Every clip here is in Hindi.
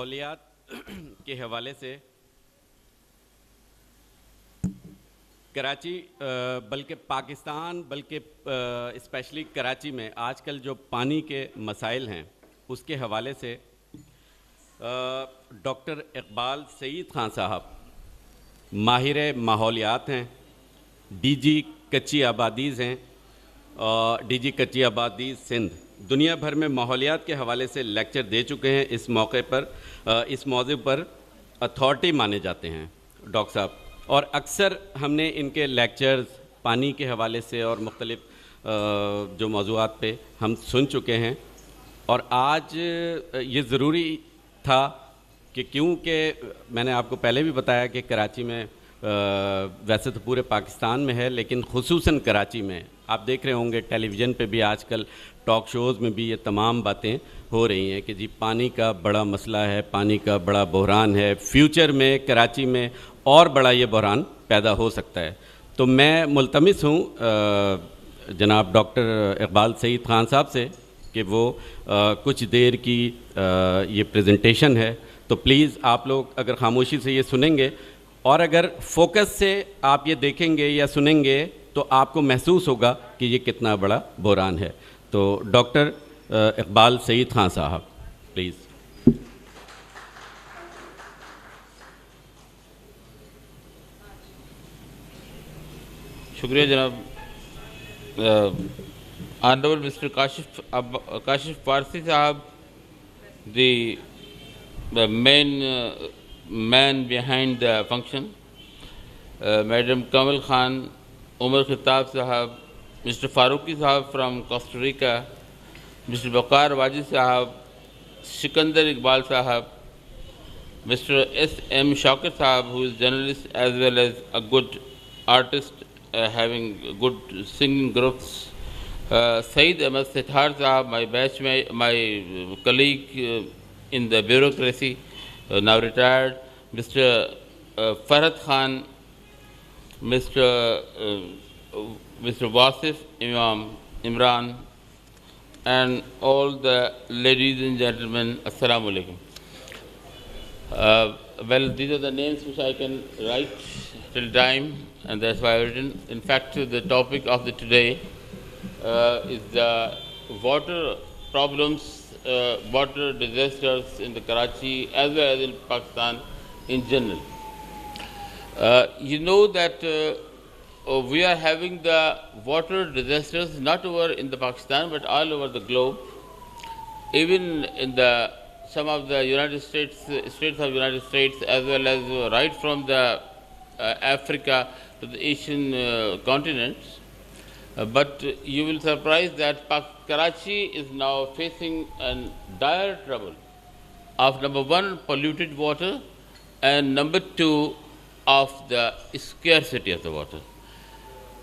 माहौलियात के हवाले से कराची बल्कि पाकिस्तान बल्कि स्पेशली कराची में आजकल जो पानी के मसाइल हैं उसके हवाले से डॉक्टर इकबाल सईद खान साहब माहिर माहौलियात हैं, डीजी कच्ची आबादीज़ हैं और डीजी कच्ची आबादीज़ सिंध दुनिया भर में माहौलियात के हवाले से लेक्चर दे चुके हैं। इस मौके पर इस मौजू पर अथॉरिटी माने जाते हैं डॉक्टर साहब, और अक्सर हमने इनके लेक्चर्स पानी के हवाले से और मुख्तलिफ जो मौज़ूआत पे हम सुन चुके हैं। और आज ये ज़रूरी था कि क्योंकि मैंने आपको पहले भी बताया कि कराची में वैसे तो पूरे पाकिस्तान में है, लेकिन खुसूसन कराची में आप देख रहे होंगे टेलीविज़न पे भी आजकल टॉक शोज़ में भी ये तमाम बातें हो रही हैं कि जी पानी का बड़ा मसला है, पानी का बड़ा बहरान है, फ्यूचर में कराची में और बड़ा ये बहरान पैदा हो सकता है। तो मैं मुल्तमिस हूँ जनाब डॉक्टर इकबाल सईद खान साहब से कि वो कुछ देर की ये प्रेजेंटेशन है, तो प्लीज़ आप लोग अगर खामोशी से ये सुनेंगे और अगर फोकस से आप ये देखेंगे या सुनेंगे तो आपको महसूस होगा कि ये कितना बड़ा बहरान है। तो डॉक्टर इकबाल सईद खान साहब प्लीज़। शुक्रिया जनाब। ऑनरेबल मिस्टर काशिफ पारसी साहब, the main man behind the function, Madam Kamal Khan, Umar Khitab Sahab, Mr. Faruqi Sahab from Costa Rica, Mr. Bakar Wajid Sahab, Sikandar Iqbal Sahab, Mr. S.M. Shaukat Sahab, who is journalist as well as a good artist, having good singing groups, Saeed Ahmad Sethar Sahab, my batchmate, my colleague in the bureaucracy, now retired, Mr. Farhad Khan, Mr. Wasif Imran, and all the ladies and gentlemen, Assalamu alaikum. Well, these are the names which I can write till time, and that's why I've written. In fact, the topic of the today is the water problems, water disasters in the Karachi as well as in Pakistan in general. You know that we are having the water disasters not over in the Pakistan but all over the globe. Even in some of the United States, states of United States, as well as right from the Africa to the Asian continents. But you will surprise that Karachi is now facing a dire trouble of number one, polluted water, and number two, of the scarcity of the water.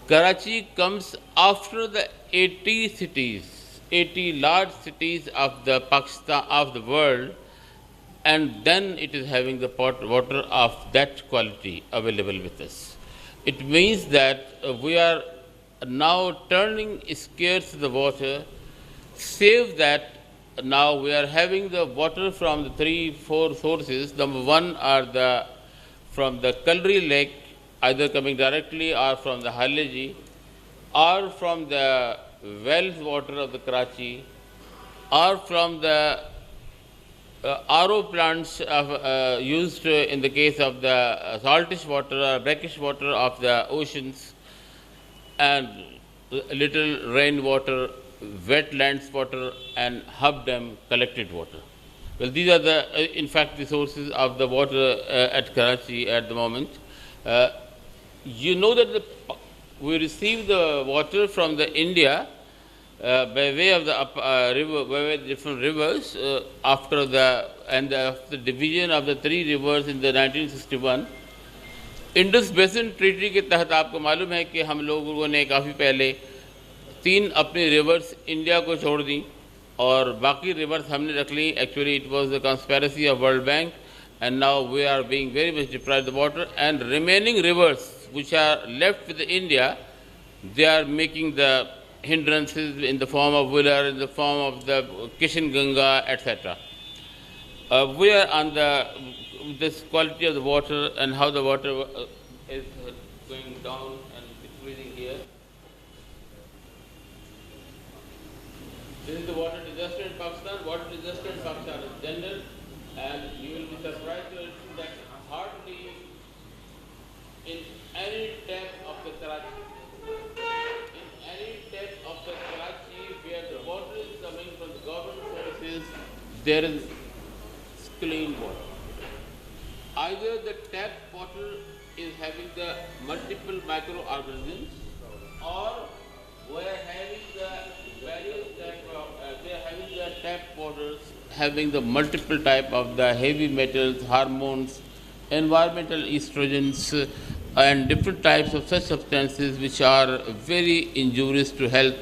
Karachi comes after the 80 cities, 80 large cities of the Pakistan of the world, and then it is having the water of that quality available with us. It means that we are now turning scarce the water, save that now we are having the water from the 3-4 sources. Number one are from the Kalri Lake, either coming directly or from the Haleji, or from the wells water of the Karachi, or from the RO plants used in the case of the saltish water or brackish water of the oceans, and little rainwater, wetlands water, and hub dam collected water. Well, these are in fact, the sources of the water at Karachi at the moment. You know that we receive the water from the India by way of the river, by way of different rivers after the division of the three rivers in the 1961. Indus basin treaty के तहत आपको मालूम है कि हम लोगों ने काफ़ी पहले 3 अपनी रिवर्स इंडिया को छोड़ दी और बाकी रिवर्स हमने रख ली. Actually it was the conspiracy of World Bank, and now we are being very much deprived the water, and remaining rivers which are left with India, they are making the hindrances in the form of Wheeler, in the form of the Kishan Ganga, etc. We are on this quality of the water and how the water is going down and decreasing here. This is the water disaster in Pakistan. Water disaster in Pakistan is general, and you will be surprised to see that hardly in any tap of the Karachi, where the water is coming from the government sources, there is clean water. Either the tap water is having the multiple microorganisms, or we are having the various tap waters having the multiple type of the heavy metals, hormones, environmental estrogens, and different types of such substances which are very injurious to health,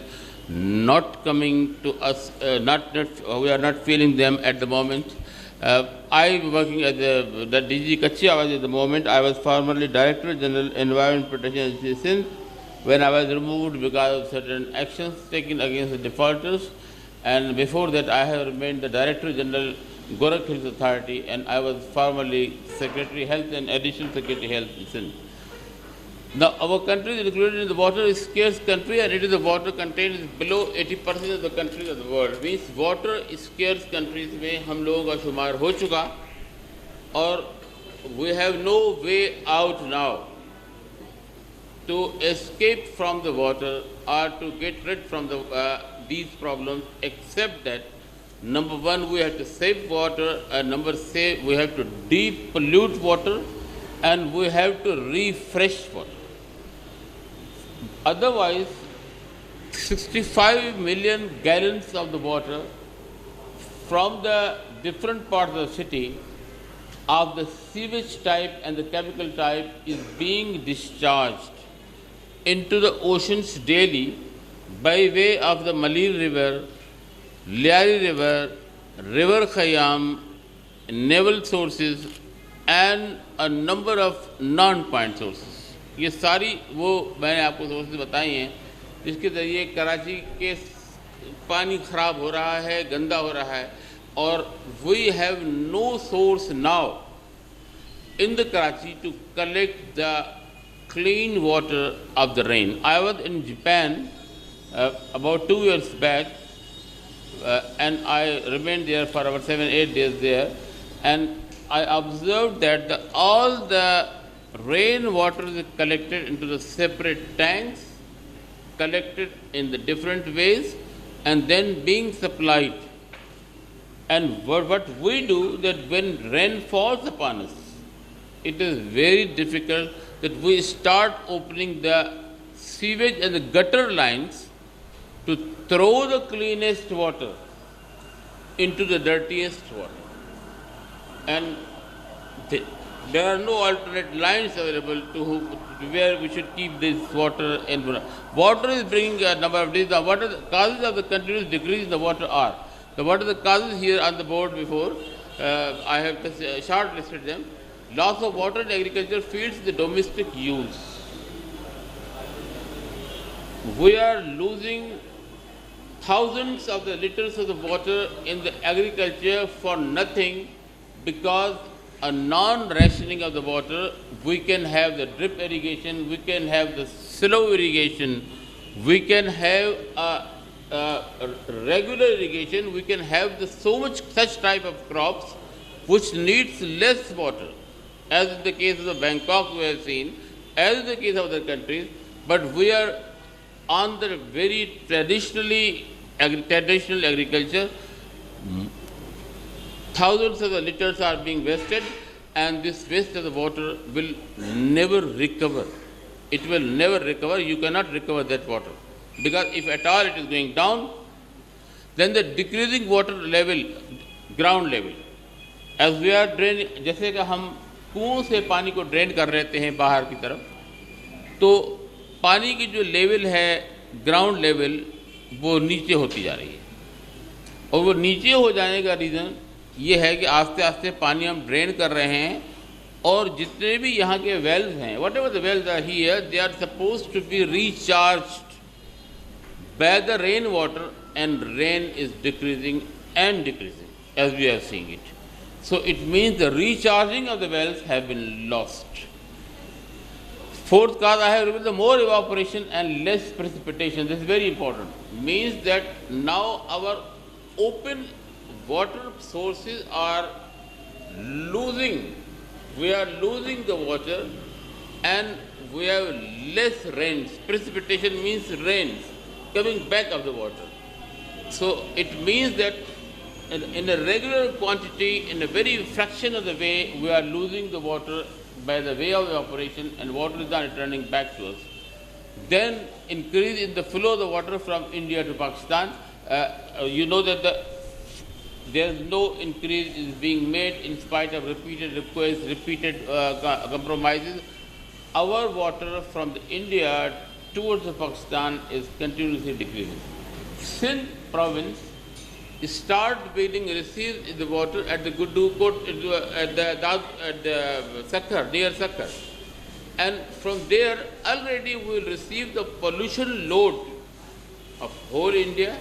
not coming to us, we are not feeling them at the moment. I am working at the DG Kachi Awadis at the moment. I was formerly Director General Environment Protection Agency Sindh when I was removed because of certain actions taken against the defaulters. And before that, I have remained the Director General Gorakh Hills Authority, and I was formerly Secretary Health and Additional Secretary Health in Sindh. Now, our country is included in the water scarce country, and it is the water contained below 80% of the countries of the world. Means water scarce countries में हम लोगों का शुमार हो चुका, और we have no way out now to escape from the water or to get rid from these problems, except that number one, we have to save water, and number two, we have to depollute water, and we have to refresh water. Otherwise, 65 million gallons of the water from the different parts of the city of the sewage type and the chemical type is being discharged into the oceans daily by way of the Malir River, Liari River, River Khayyam, naval sources, and a number of non-point sources. ये सारी वो मैंने आपको सोर्सेज बताई हैं जिसके ज़रिए कराची के पानी ख़राब हो रहा है, गंदा हो रहा है, और we have no source now in the Karachi to collect the clean water of the rain. I was in Japan about 2 years back, and I remained there for about 7-8 days there, and I observed that all the rain water is collected into the separate tanks, collected in the different ways, and then being supplied. And what we do, that when rain falls upon us, it is very difficult that we start opening the sewage and the gutter lines to throw the cleanest water into the dirtiest water. And there are no alternate lines available to where we should keep this water in. Water is bringing a number of diseases. What are the causes of the continuous decrease in the water are? So what are the causes here on the board before? I have just shortlisted them. Loss of water in agriculture fields, the domestic use. We are losing thousands of the liters of the water in the agriculture for nothing, because a non-rationing of the water, we can have the drip irrigation, we can have the slow irrigation, we can have a regular irrigation, we can have such type of crops which needs less water, as in the case of Bangkok we have seen, as in the case of other countries, but we are on the very traditional agriculture. Thousands of the liters are being wasted, and this waste of the water will never recover. It will never recover. You cannot recover that water, because if at all it is going down, then the decreasing water level, ground level, as we are draining, जैसे कि हम कुओं से पानी को ड्रेन कर रहते हैं बाहर की तरफ, तो पानी की जो लेवल है ग्राउंड लेवल वो नीचे होती जा रही है, और वो नीचे हो जाने का रीज़न ये है कि आस्ते आस्ते पानी हम ड्रेन कर रहे हैं, और जितने भी यहाँ के वेल्स हैं, whatever the wells are here, they are suppose to be recharged by the rain water, and rain is decreasing and decreasing as we are seeing it. So it means the recharging of the wells have been lost. Fourth cause I have revealed the more evaporation and less precipitation. This is very important. Means that now our open water sources are losing. We are losing the water and we have less rains. Precipitation means rains coming back of the water. So it means that in a regular quantity, in a very fraction of the way, we are losing the water by the way of evaporation, and water is not returning back to us. Then increase in the flow of the water from India to Pakistan. You know that there is no increase is being made in spite of repeated requests, repeated compromises. Our water from the India towards the Pakistan is continuously decreasing. Sindh province receives the water at the Guddu Kot, at the Sakhar, near Sakhar. And from there already we will receive the pollution load of whole India,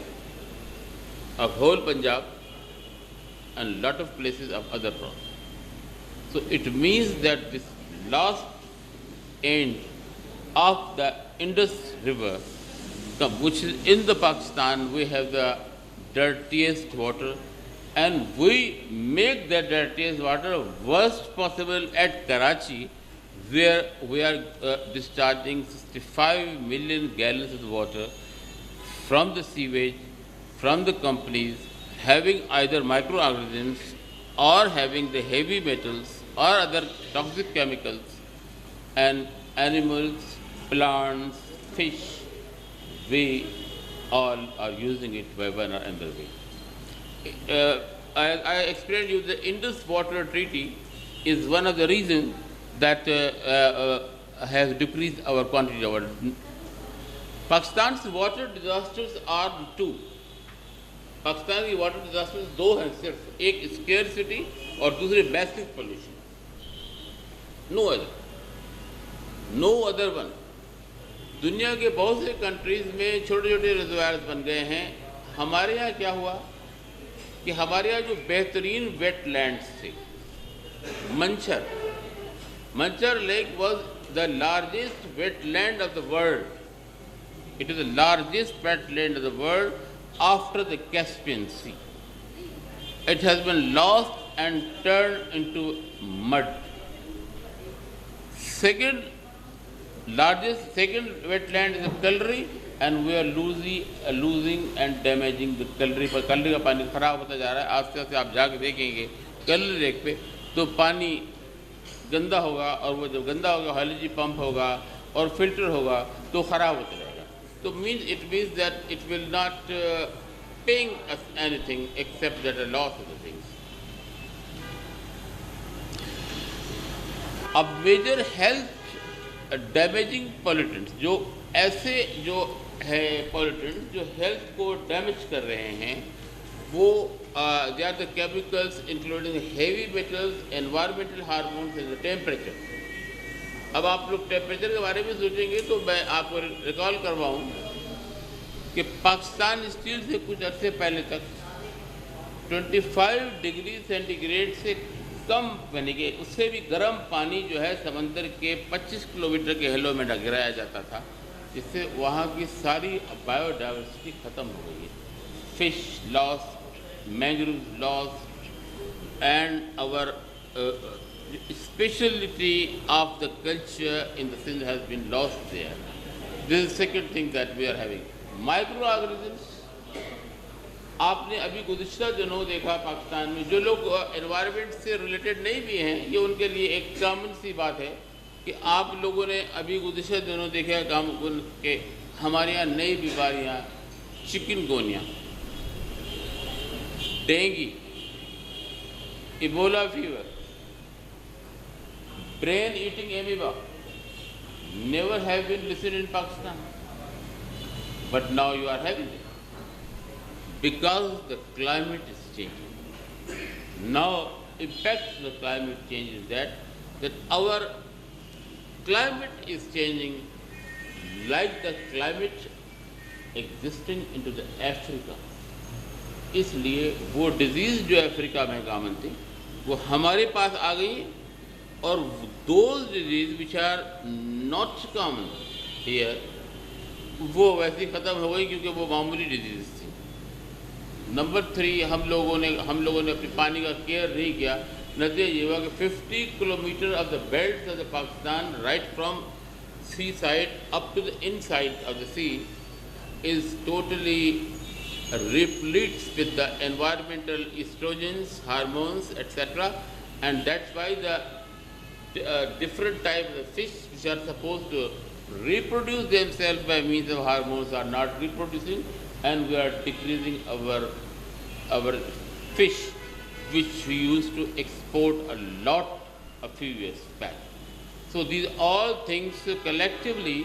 of whole Punjab, and lot of places of other provinces. So it means that this last end of the Indus River, which is in the Pakistan, we have the dirtiest water, and we make the dirtiest water worst possible at Karachi, where we are discharging 65 million gallons of water from the sewage, from the companies, having either microorganisms or having the heavy metals or other toxic chemicals, and animals, plants, fish, we all are using it by one or another way. I explained to you the Indus Water Treaty is one of the reasons that has decreased our quantity of water. Pakistan's water disasters are two. Pakistan की वाटर डिजास्टर दो हैं सिर्फ, एक स्केर्सिटी और दूसरे massive pollution. No other one. दुनिया के बहुत से कंट्रीज में छोटे छोटे रिजर्वायर्स बन गए हैं. हमारे यहाँ क्या हुआ कि हमारे यहाँ जो बेहतरीन वेटलैंड्स थे, Manchar lake was the largest wetland of the world. It is the largest wetland of the world after the Caspian Sea. It has been lost and turned into mud. Second wetland is the Kalri, and we are losing and damaging the Kalri. पर कलरी का पानी खराब होता जा रहा है. आस्ते आस्ते आप जाके देखेंगे कलरी लेक पे तो पानी गंदा होगा, और वो जब गंदा होगा हाइलॉजी पंप होगा और फिल्टर होगा तो खराब होता जाएगा. So it means that it will not paying us anything except that a loss of the things. अब मेजर हेल्थ डैमेजिंग पोल्यूटेंट्स जो ऐसे जो है पोल्यूटेंट्स जो हेल्थ को डैमेज कर रहे हैं, वो they are the chemicals including heavy metals, environmental hormones and the temperature. अब आप लोग टेम्परेचर के बारे में सोचेंगे तो मैं आपको रिकॉल करवाऊँ कि पाकिस्तान स्टील से कुछ अर्से पहले तक 25 डिग्री सेंटीग्रेड से कम, यानी कि उससे भी गर्म पानी जो है समंदर के 25 किलोमीटर के हेलो में गिराया जाता था, जिससे वहाँ की सारी बायोडाइवर्सिटी ख़त्म हो गई है. Fish lost, mangrove lost, and our speciality of the culture in the Sindh has been lost there. This is the second thing that we are having. Microorganisms. आपने अभी गुज़िश्ता दिनों देखा पाकिस्तान में जो लोग एनवायरनमेंट से रिलेटेड नहीं भी हैं, ये उनके लिए एक कॉमन सी बात है कि आप लोगों ने अभी गुज़िश्ता दिनों देखा काम के हमारे यहाँ नई बीमारियाँ, chikungunya, dengue, Ebola fever, brain-eating amoeba never have been listened in Pakistan, but now you are having it because the climate is changing. Now, impact of the climate change is that our climate is changing like the climate existing into the Africa. इसलिए वो डिजीज़ जो अफ्रीका में कामन थी वो हमारे पास आ गई, और those disease which are not common here वो वैसे ही ख़त्म हो गई क्योंकि वो मामूली डिजीज थी। नंबर 3, हम लोगों ने अपने पानी का केयर नहीं किया। नतीजा ये हुआ कि 50 kilometre of the belt of the Pakistan right from sea side up to the inside of the sea is totally repletes with the environmental estrogens, hormones, etc. And that's why the different types of fish which are supposed to reproduce themselves by means of hormones are not reproducing, and we are decreasing our fish which we used to export a lot a few years back. So these all things collectively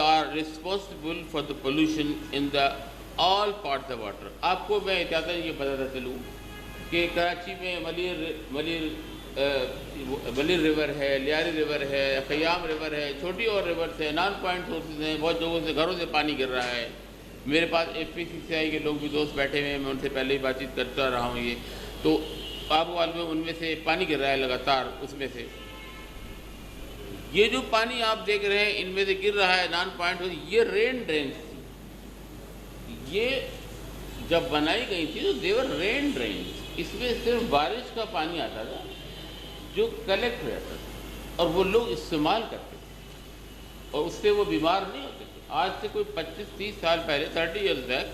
are responsible for the pollution in the all parts of water. आपको मैं एहतियातन ये बताता चलूँ कि कराची में मलिर रिवर है, लियारी रिवर है, ख़याम रिवर है, छोटी और रिवर्स है, नॉन पॉइंट सोर्सेज हैं, बहुत जगहों से घरों से पानी गिर रहा है। मेरे पास FPCCI के लोग भी दोस्त बैठे हुए हैं, मैं उनसे पहले ही बातचीत करता रहा हूँ। ये तो आपको मालूम है उनमें से पानी गिर रहा है लगातार। उसमें से ये जो पानी आप देख रहे हैं इनमें से गिर रहा है नॉन पॉइंट, ये रेन ड्रेन्स। ये जब बनाई गई थी तो देवर रेन ड्रेन्स, इसमें सिर्फ बारिश का पानी आता था जो कलेक्ट हो जाता था और वो लोग इस्तेमाल करते थे और उससे वो बीमार नहीं होते थे। आज से कोई 25-30 साल पहले, 30 ईयर्स बैक,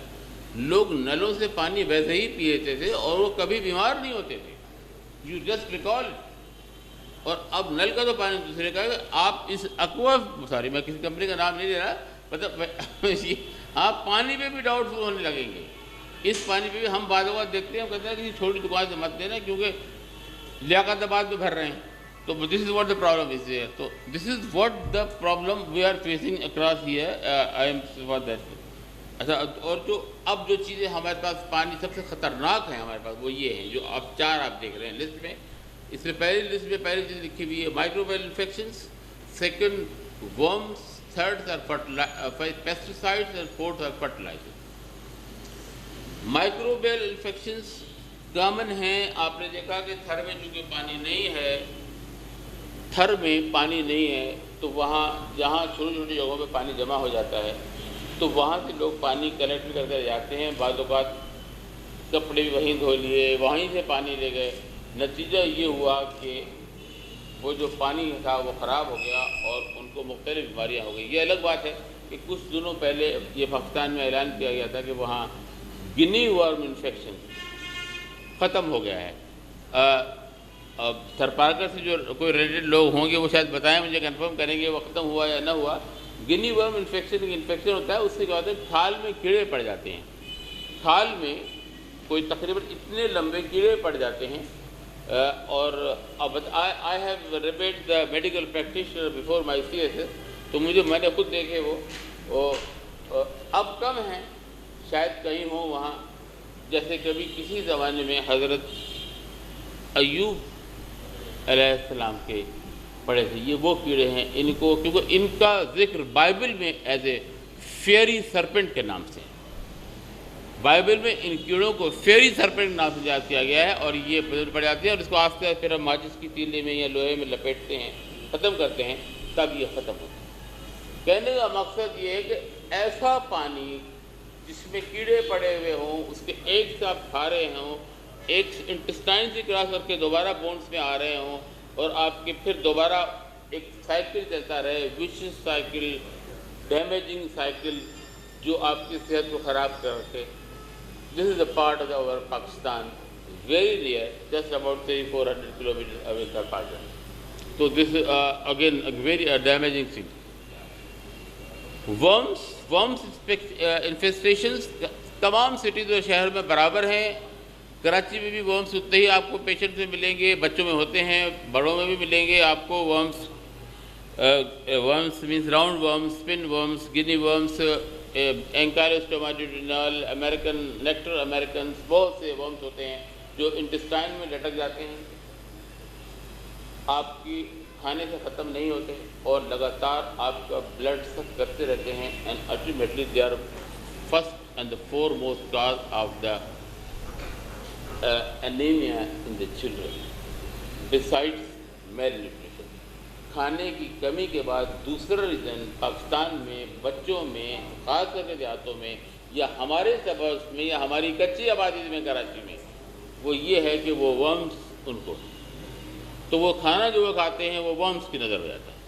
लोग नलों से पानी वैसे ही पीते थे और वो कभी बीमार नहीं होते थे। You just recall. और अब नल का तो पानी दूसरे का है। आप इस मैं किसी कंपनी का नाम नहीं ले रहा, मतलब आप पानी पे भी डाउटफुल होने लगेंगे। इस पानी पे भी हम बाद देखते हैं, हम कहते हैं कि छोटी दुकान से मत देना क्योंकि लियाकताबाद में भर रहे हैं। तो this is what the problem is here. तो this is what the problem we are facing across here. I am for that. अच्छा, और जो अब जो चीज़ें हमारे पास पानी सबसे ख़तरनाक है हमारे पास, वो ये हैं जो आप 4 आप देख रहे हैं लिस्ट में। इसमें पहली लिस्ट में पहली चीज़ लिखी हुई है microbial infections, second worms, third are pesticides, and fourth are fertilizers. Microbial infections common हैं। आपने देखा कि थर में चूँकि पानी नहीं है, थर में पानी नहीं है, तो वहाँ जहाँ छोटी छोटी जगहों पे पानी जमा हो जाता है तो वहाँ से लोग पानी कलेक्ट करके जाते हैं। बाद कपड़े भी वहीं धो लिए, वहीं से पानी ले गए। नतीजा ये हुआ कि वो जो पानी था वो ख़राब हो गया और उनको मुख्तलिफ बीमारियाँ हो गई। ये अलग बात है कि कुछ दिनों पहले ये पाकिस्तान में ऐलान किया गया था कि वहाँ गिनी वर्म इन्फेक्शन ख़त्म हो गया है। अब थरपारकर से जो कोई रिलेटेड लोग होंगे वो शायद बताएं, मुझे कंफर्म करेंगे वो ख़त्म हुआ या ना हुआ। गिनी वर्म इन्फेक्शन होता है, उससे क्या होता है थाल में कीड़े पड़ जाते हैं। थाल में कोई तकरीबन इतने लंबे कीड़े पड़ जाते हैं। और अब I have remade the medical practitioner before my CSS, तो मैंने खुद देखे वो अब कम हैं, शायद कहीं हो वहाँ। जैसे कभी किसी ज़माने में हज़रत अय्यूब अलैहिस्सलाम के पड़े थे। ये वो कीड़े हैं, इनको क्योंकि इनका जिक्र बाइबल में एज ए फेयरी सरपेंट के नाम से, बाइबल में इन कीड़ों को फेयरी सरपेंट नाम से याद किया गया है। और ये बदल पड़ जाते हैं और इसको आस्ते फिर हम माचिस की तीले में या लोहे में लपेटते हैं, ख़त्म करते हैं, तब ये ख़त्म होता है। कहने का मकसद ये है कि ऐसा पानी जिसमें कीड़े पड़े हुए हों, उसके एक से आप खा रहे हों, एक इंटेस्टाइन से क्रॉस करके दोबारा बोन्स में आ रहे हों और आपके फिर दोबारा एक साइकिल चलता रहे, विशियस साइकिल, डैमेजिंग साइकिल, जो आपकी सेहत को ख़राब कर रखे। This is a part of our Pakistan, very near, just about 300-400 kilometre away का पार्ट। तो this again very damaging thing. Worms infestations तमाम सिटीज़ और शहर में बराबर हैं। कराची में भी वर्म्स उतने ही आपको पेशेंट में मिलेंगे, बच्चों में होते हैं, बड़ों में भी मिलेंगे आपको worms. Worms means round worms, spin worms, guinea worms, ancylostoma duodenale, American necator American, बहुत से वर्म्स होते हैं जो इंटेस्टाइन में लटक जाते हैं, आपकी खाने से ख़त्म नहीं होते और लगातार आपका ब्लड सक करते रहते हैं। And ultimately they are first and the foremost cause of the anemia in the children. Besides malnutrition, खाने की कमी के बाद दूसरा रीज़न पाकिस्तान में बच्चों में, ख़ास करके देहातों में या हमारे सबर्ब्स में या हमारी कच्ची आबादी में कराची में, वो ये है कि वो वर्म्स उनको, तो वो खाना जो वो खाते हैं वो वर्म्स की नज़र हो जाता है।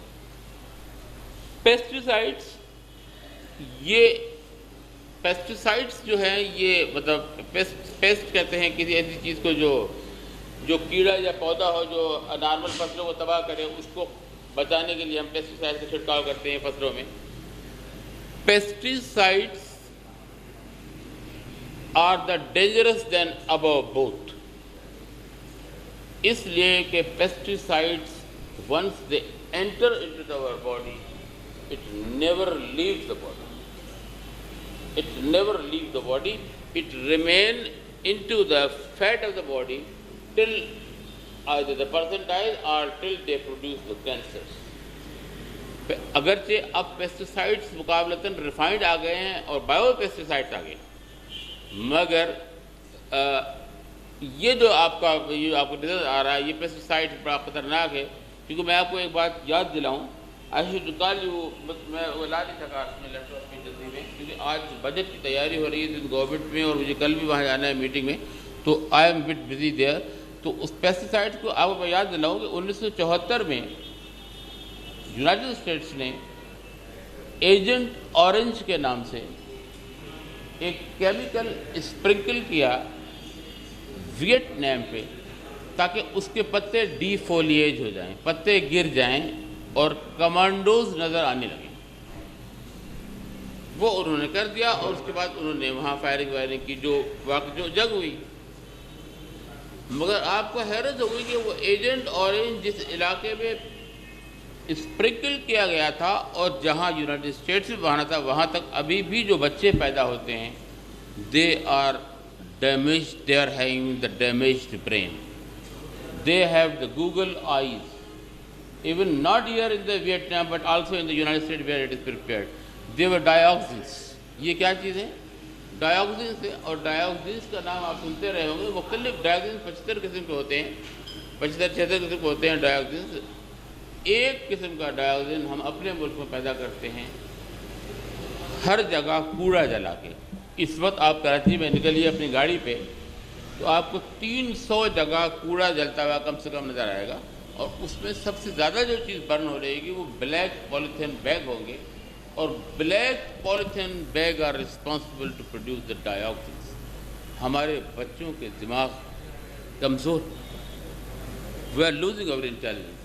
पेस्टिसाइड्स, ये पेस्टिसाइड्स जो है ये मतलब पेस्ट कहते हैं किसी ऐसी चीज़ को जो कीड़ा या पौधा हो जो नॉर्मल फसलों को तबाह करे, उसको बचाने के लिए हम पेस्टिसाइड का छिड़काव करते हैं फसलों में। Pesticides are the dangerous then above both, इसलिए कि pesticides once they enter into our body, it never leaves the body. It never leaves the body. It remains into the fat of the body till either the person dies or till they produce the cancers. अगरचे अब पेस्टिसाइड्स मुकाबलतन रिफाइंड आ गए हैं और बायो पेस्टिसाइड्स आ गए, मगर ये जो आपको नजर आ रहा है ये पेस्टिसाइड बड़ा खतरनाक है। क्योंकि मैं आपको एक बात याद दिलाऊं, आई शुड कॉल यू, मैं वो ला नहीं सका अपने लैपटॉप की जल्दी में, क्योंकि आज बजट की तैयारी हो रही है गवर्नमेंट में और मुझे कल भी वहाँ जाना है मीटिंग में, तो I am bit busy there. तो उस पेस्टिसाइड को आपको मैं याद दिलाऊँ कि 1974 में यूनाइटेड स्टेट्स ने एजेंट ऑरेंज के नाम से एक केमिकल स्प्रिंकल किया वियतनाम पे, ताकि उसके पत्ते डिफोलिएज हो जाएं, पत्ते गिर जाएं और कमांडोज नज़र आने लगे। वो उन्होंने कर दिया और उसके बाद उन्होंने वहाँ फायरिंग वायरिंग की, जो जंग हुई। मगर आपको हैरत होगी कि वो एजेंट ऑरेंज जिस इलाके में स्प्रिंकल किया गया था और जहाँ यूनाइटेड स्टेट्स में बहाना था, वहाँ तक अभी भी जो बच्चे पैदा होते हैं they are damaged, they are having the damaged brain, they have the goggle eyes, even not here in the Vietnam but also in the United States where it is prepared. They were dioxins. ये क्या चीज़ है? डायोक्सिन्स है, और डायोक्सिन्स का नाम आप सुनते रहे होंगे। मुख्तलिफ डायोक्सिन्स 75 किस्म के होते हैं, 75-76 किस्म के होते हैं डायोक्सिन्स। एक किस्म का डायोक्सिन हम अपने मुल्क में पैदा करते हैं हर जगह कूड़ा जला के। इस वक्त आप कराची में निकलिए अपनी गाड़ी पे तो आपको 300 जगह कूड़ा जलता हुआ कम से कम नज़र आएगा, और उसमें सबसे ज़्यादा जो चीज़ बर्न हो रहेगी वो ब्लैक पॉलीथीन बैग होंगे, और black polythene bag are responsible to produce the dioxins. हमारे बच्चों के दिमाग कमज़ोर, we are losing our intelligence.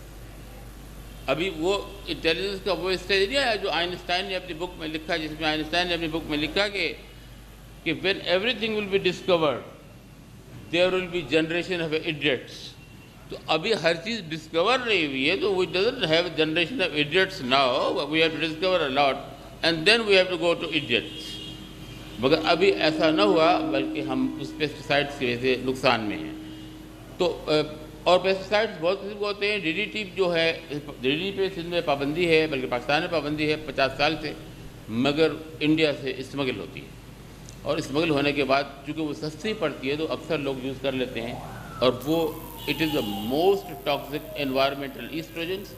अभी वो इंटेलिजेंस का वो स्टेज नहीं आया जो आइंस्टाइन ने अपनी बुक में लिखा, जिसमें आइंस्टाइन ने अपनी बुक में लिखा कि when everything will be discovered there will be generation of idiots. तो अभी हर चीज़ डिस्कवर नहीं हुई है, तो we doesn't have generation of idiots now, we have to discover a lot and then we have to go to idiots. मगर अभी ऐसा न हुआ, बल्कि हम उस पेस्टिसाइड्स की वजह से नुकसान में हैं। तो और पेस्टिसाइड्स बहुत किस्म के होते हैं। DDT जो है, DDT पे सिंध में पाबंदी है, बल्कि पाकिस्तान में पाबंदी है 50 साल से, मगर इंडिया से स्मगल होती है, और स्मगल होने के बाद चूँकि वो सस्ती पड़ती है तो अक्सर लोग यूज़ कर लेते हैं, और वो it is the most toxic environmental oestrogens.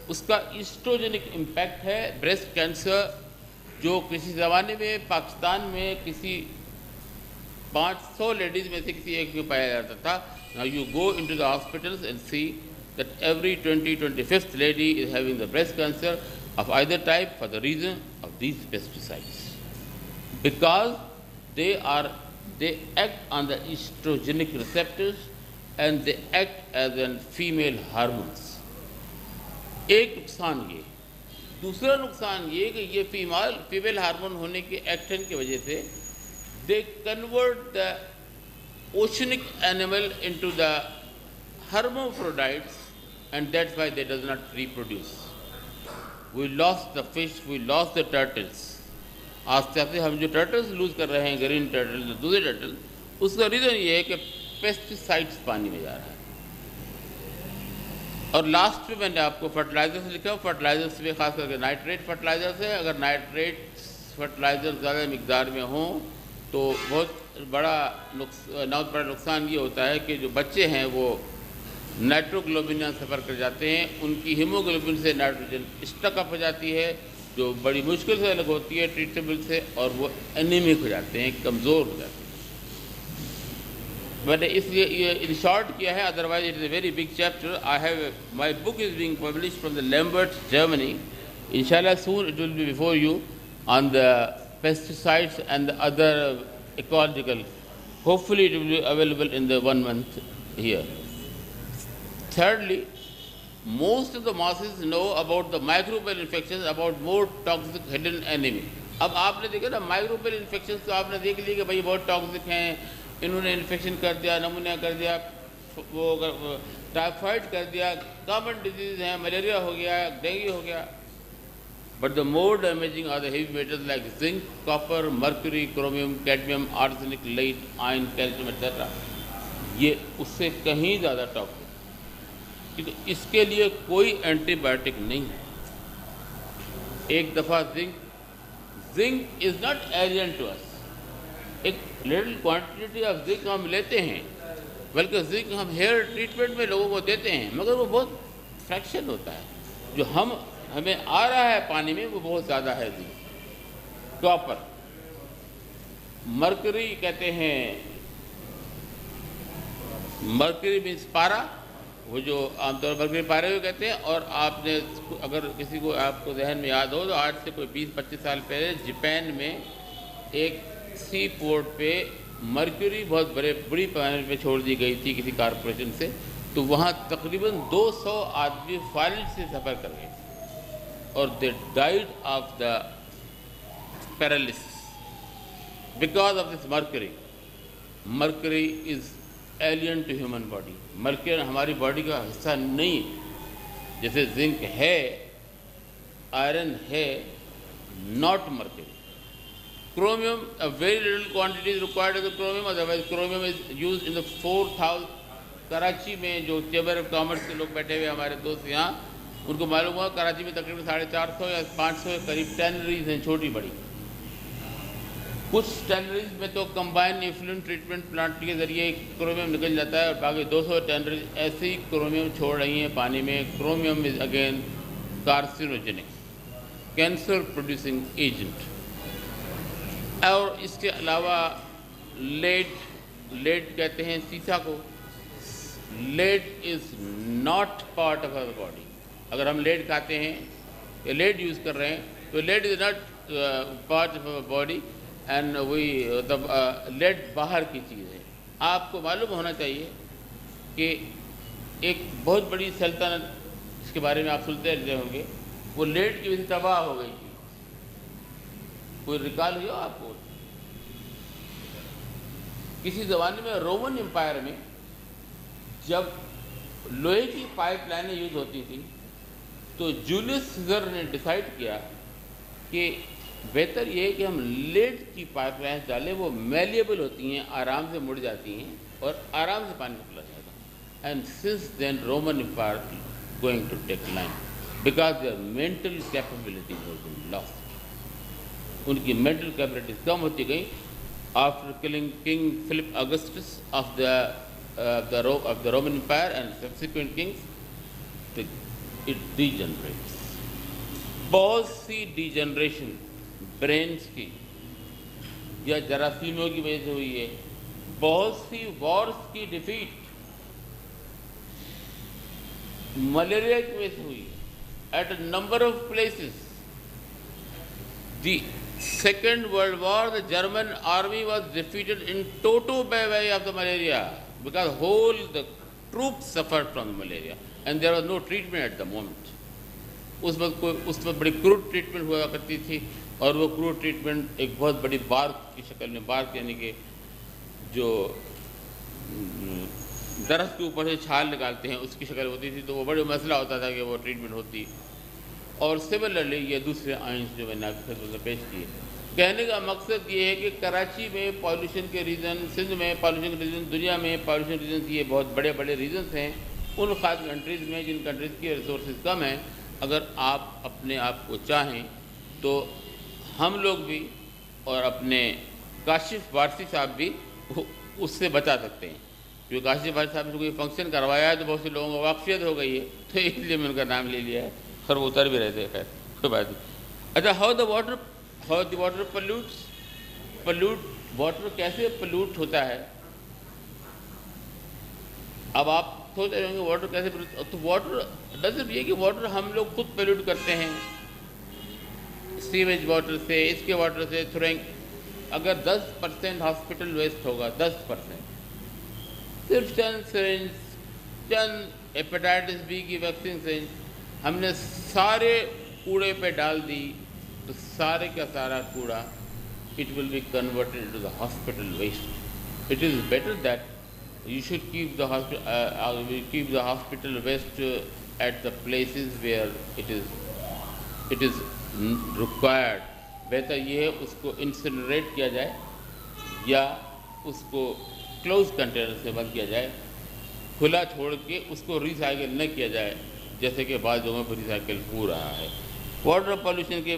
उसका ईस्ट्रोजेनिक इम्पैक्ट है ब्रेस्ट कैंसर, जो किसी ज़माने में पाकिस्तान में किसी 500 लेडीज़ में से किसी एक में पाया जाता था। Now you go into the hospitals and see that every 20-25th lady is having the breast cancer of either type for the reason of these pesticides, because they act on the estrogenic receptors and they act as an female hormones। एक नुकसान ये, दूसरा नुकसान ये कि ये फीमेल हार्मोन होने के एक्शन की वजह से they convert the oceanic animal into the hermaphrodites and that's why they does not reproduce। We lost the fish, we lost the turtles। आस्ते आस्ते हम जो टर्टल्स लूज कर रहे हैं, ग्रीन टर्टल, दूसरे टर्टल, उसका रीज़न ये है कि पेस्टिसाइड्स पानी में जा रहा है। और लास्ट में मैंने आपको फर्टिलाइजर्स लिखा, फर्टिलाइजर्स में खास करके नाइट्रेट फर्टिलाइजर्स है। अगर नाइट्रेट फर्टिलाइजर ज़्यादा मिकदार में हों तो बहुत बड़ा नुकसान ये होता है कि जो बच्चे हैं वो नाइट्रोग्लोबिन यहाँ सफ़र कर जाते हैं, उनकी हीमोग्लोबिन से नाइट्रोजन स्टक अप हो जाती है जो बड़ी मुश्किल से अलग होती है ट्रीटेबल से, और वो एनीमिक हो जाते हैं, कमज़ोर हो जाते हैं। मैंने इसलिए ये इन शॉर्ट किया है, otherwise it is a very big chapter. I have my book is being published from the Lambert, Germany. इंशाल्लाह soon it will be before you on the pesticides and the other ecological. Hopefully it will be available in the 1 month here. Thirdly, most of the masses know about the microbial infections, about more toxic hidden enemy. अब आपने देखा ना माइक्रोबियल इन्फेक्शन, तो आपने देख लिया कि भाई बहुत टॉक्सिक हैं, इन्होंने इन्फेक्शन कर दिया, नमूनिया कर दिया, वो टाइफाइड कर दिया, कॉमन डिजीज हैं, मलेरिया हो गया, डेंगू हो गया। But the more damaging are the heavy metals like zinc, copper, mercury, chromium, cadmium, arsenic, lead, iron, calcium, etc. ये उससे कहीं ज़्यादा टॉक्सिक, क्योंकि इसके लिए कोई एंटीबायोटिक नहीं है। एक दफ़ा zinc is not alien to us. एक लिटिल क्वांटिटी ऑफ जिंक हम लेते हैं, बल्कि जिंक हम हेयर ट्रीटमेंट में लोगों को देते हैं, मगर वो बहुत फ्रैक्शन होता है। जो हमें आ रहा है पानी में वो बहुत ज़्यादा है जिंक। कॉपर, मरकरी कहते हैं, मरकरी मीन्स पारा, वो जो आमतौर पर मरकरी पारे को कहते हैं। और आपने अगर किसी को आपको जहन में याद हो तो आज से कोई 20-25 साल पहले जापान में एक सी पोर्ट पे मरकरी बहुत बड़ी पैमाने पे छोड़ दी गई थी किसी कारपोरेशन से, तो वहाँ तकरीबन 200 आदमी फाइल से सफ़र कर गए और they died of the paralysis because of this mercury. Mercury is alien to human body. Mercury हमारी बॉडी का हिस्सा नहीं है, जैसे जिंक है, आयरन है, not mercury. Chromium, a very little quantity is required of the chromium, otherwise chromium is used in the 4000। Karachi में जो चैम्बर ऑफ कॉमर्स के लोग बैठे हुए हमारे दोस्त यहाँ, उनको मालूम हुआ कराची में तकरीबन 450 या 500 करीब टैनरीज हैं, छोटी बड़ी। कुछ टैनरीज में तो कंबाइन इफ्लुएंट ट्रीटमेंट प्लांट के जरिए क्रोमियम निकल जाता है, और बाकी 200 टैनरीज ऐसे ही क्रोमियम छोड़ रही हैं पानी में। Chromium is again carcinogenic, cancer producing agent. और इसके अलावा लेड कहते हैं सीसा को। Lead is not part of our body. अगर हम लेड खाते हैं या लेड यूज़ कर रहे हैं तो lead is not part of our body, and we lead बाहर की चीज़ है। आपको मालूम होना चाहिए कि एक बहुत बड़ी सल्तनत, इसके बारे में आप सुनते रहते होंगे, वो लेड की वजह से तबाह हो गई थी। कोई रिकॉल हुआ आपको? किसी ज़माने में रोमन एम्पायर में जब लोहे की पाइपलाइनें यूज़ होती थी, तो जूलियस सीजर ने डिसाइड किया कि बेहतर ये है कि हम लेड की पाइपलाइन डालें, वो मेलिएबल होती हैं, आराम से मुड़ जाती हैं और आराम से पानी निकला जाएगा। And since then Roman empire going to decline because their mental capability has been lost. उनकी मेंटल कैपेबिलिटीज कम होती गई after killing king Philip Augustus of the Roman Empire and subsequent kings, it degenerates. बहुत सी डिजनरेशन ब्रेन्स की या जरासीमों की वजह से हुई है, बहुत सी वॉर्स की डिफीट मलेरिया की वजह से हुई है at a number of places. The Second World War, the German army was defeated in toto by way of the malaria, because the troops suffered from the malaria and there was no treatment at the moment. उस वक्त बड़ी क्रूड ट्रीटमेंट हुआ करती थी, और वो क्रूड ट्रीटमेंट एक बहुत बड़ी बार्क की शक्ल में, बार्क यानी कि जो दरख्त के ऊपर से छाल निकालते हैं उसकी शक्ल होती थी, तो वो बड़ा मसला होता था कि वो ट्रीटमेंट होती। और सिमिलरली ये दूसरे आइन्स जो मैंने आपके खिदमत में पेश किए, कहने का मकसद ये है कि कराची में पॉल्यूशन के रीज़न, सिंध में पॉल्यूशन के रीज़न, दुनिया में पॉल्यूशन के रीज़न, ये बहुत बड़े बड़े रीज़न्स हैं उन ख़ास कंट्रीज़ में जिन कंट्रीज़ की रिसोर्सेज कम हैं। अगर आप अपने आप को चाहें तो हम लोग भी और अपने काशिफ वारसी साहब भी उससे बचा सकते हैं। क्योंकि काशी भाई साहब ने कोई फंक्शन करवाया है तो बहुत से लोगों को वाकफियत हो गई है, तो इसलिए मैं उनका नाम ले लिया है, और वो उतर भी रहे थे, खैर कोई बात नहीं। अच्छा, how the water pollute water कैसे पल्यूट होता है? अब आप सोच रहे होंगे वाटर कैसे pollute, तो वाटर डजंट ये कि वाटर हम लोग खुद पल्यूट करते हैं सीवेज वाटर से, इसके वाटर से थ्रोइंग। अगर 10% हॉस्पिटल वेस्ट होगा, 10%, सिर्फ चंद सिरिंज, चंद हेपेटाइटिस बी की वैक्सीन सिरिंज हमने सारे कूड़े पे डाल दी, तो सारे का सारा कूड़ा it will be converted into the hospital waste. It is better that you should keep the hospital waste at the places where it is required. बेहतर ये है उसको इंसिनरेट किया जाए या उसको क्लोज कंटेनर से बंद किया जाए, खुला छोड़ के उसको रिसाइकिल न किया जाए, जैसे कि बाद जगहों पर रिसाइकिल हो रहा है। वाटर पॉल्यूशन के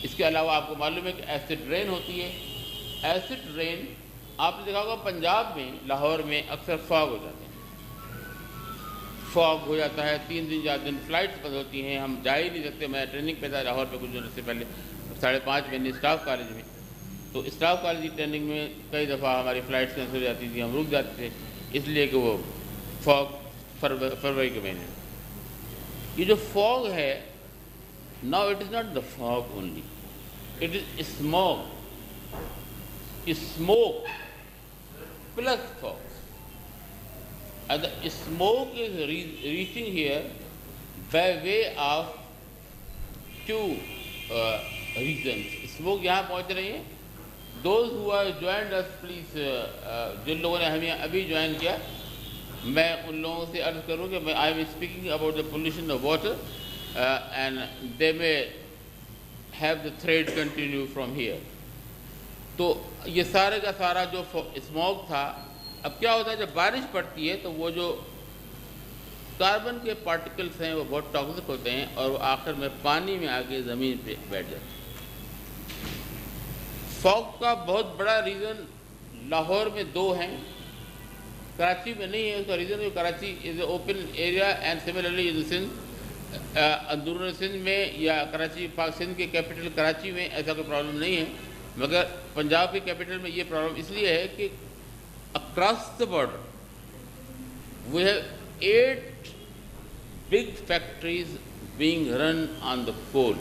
इसके अलावा आपको मालूम है कि एसिड रेन होती है। एसिड रेन आपने देखा होगा पंजाब में, लाहौर में अक्सर फॉग हो जाते हैं, फॉग हो जाता है, 3 दिन 4 दिन फ्लाइट्स बंद होती हैं, हम जा ही नहीं सकते। मैं ट्रेनिंग पे था लाहौर पे कुछ दिनों से पहले, 5.5 महीने स्टाफ कॉलेज में, तो स्टाफ कॉलेज की ट्रेनिंग में कई दफ़ा हमारी फ़्लाइट्स कैंसिल हो जाती थी, हम रुक जाते थे, इसलिए कि वो फॉग फरवरी के महीने में। ये जो फॉग है, now it is not the fog only, it is smoke plus fog, and the smoke is reaching here by way of 2 reasons. Smoke यहाँ पहुँच रही है। Those who have joined us, please, जिन लोगों ने हमें अभी ज्वाइन किया, मैं उन लोगों से अर्ज करूँ कि I am speaking about the pollution of water, and they may have the thread continue from here. तो ये सारे का सारा जो स्मॉग था, अब क्या होता है जब बारिश पड़ती है तो वो जो कार्बन के पार्टिकल्स हैं वो बहुत टॉक्सिक होते हैं और वो आखिर में पानी में आके ज़मीन पे बैठ जाते हैं। फॉग का बहुत बड़ा रीज़न लाहौर में 2 हैं, कराची में नहीं है। उसका reason Karachi is open area and similarly in Sindh, अंदरून सिंध में या कराची पाक सिंध के कैपिटल कराची में ऐसा कोई प्रॉब्लम नहीं है, मगर पंजाब के कैपिटल में ये प्रॉब्लम इसलिए है कि across the border we have 8 big factories being run on the coal.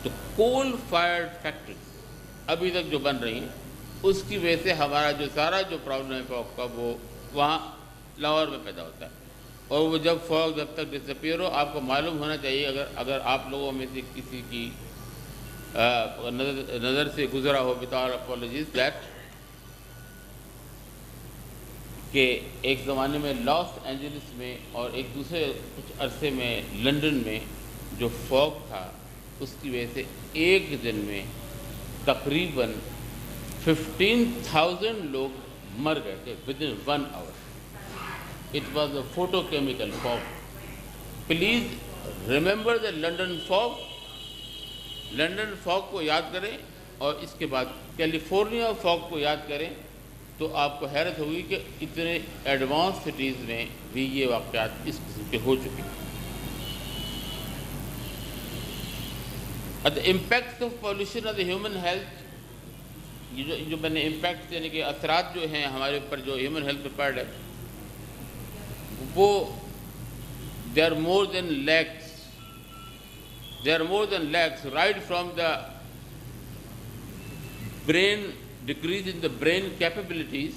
तो कोल फायर्ड फैक्ट्रीज अभी तक जो बन रही हैं, उसकी वजह से हमारा जो सारा जो प्रॉब्लम है फॉग का, वो वहाँ लाहौर में पैदा होता है। और वो जब फॉग जब तक डिसअपियर हो, आपको मालूम होना चाहिए, अगर आप लोगों में से किसी की नज़र से गुजरा हो, विदाउट अपॉलॉजीज दैट, कि एक ज़माने में लॉस एंजलिस में और एक दूसरे कुछ अरसे में लंदन में जो फॉग था, उसकी वजह से एक दिन में तकरीबन 15,000 लोग मर गए थे within 1 hour. It was a photochemical fog. Please remember the London fog. London fog को याद करें और इसके बाद कैलिफोर्निया फॉग को याद करें, तो आपको हैरत होगी कि इतने एडवांस सिटीज़ में भी ये वाक़यात इस किस्म के हो चुके हैं। The impact of pollution of the human health, ये जो मैंने इम्पैक्ट यानी कि असरात जो हैं हमारे ऊपर जो ह्यूमन हेल्थ पर पड़ रहे हैं, वो they are more than lakhs. They are more than lakhs, right from the brain, decrease in the brain capabilities,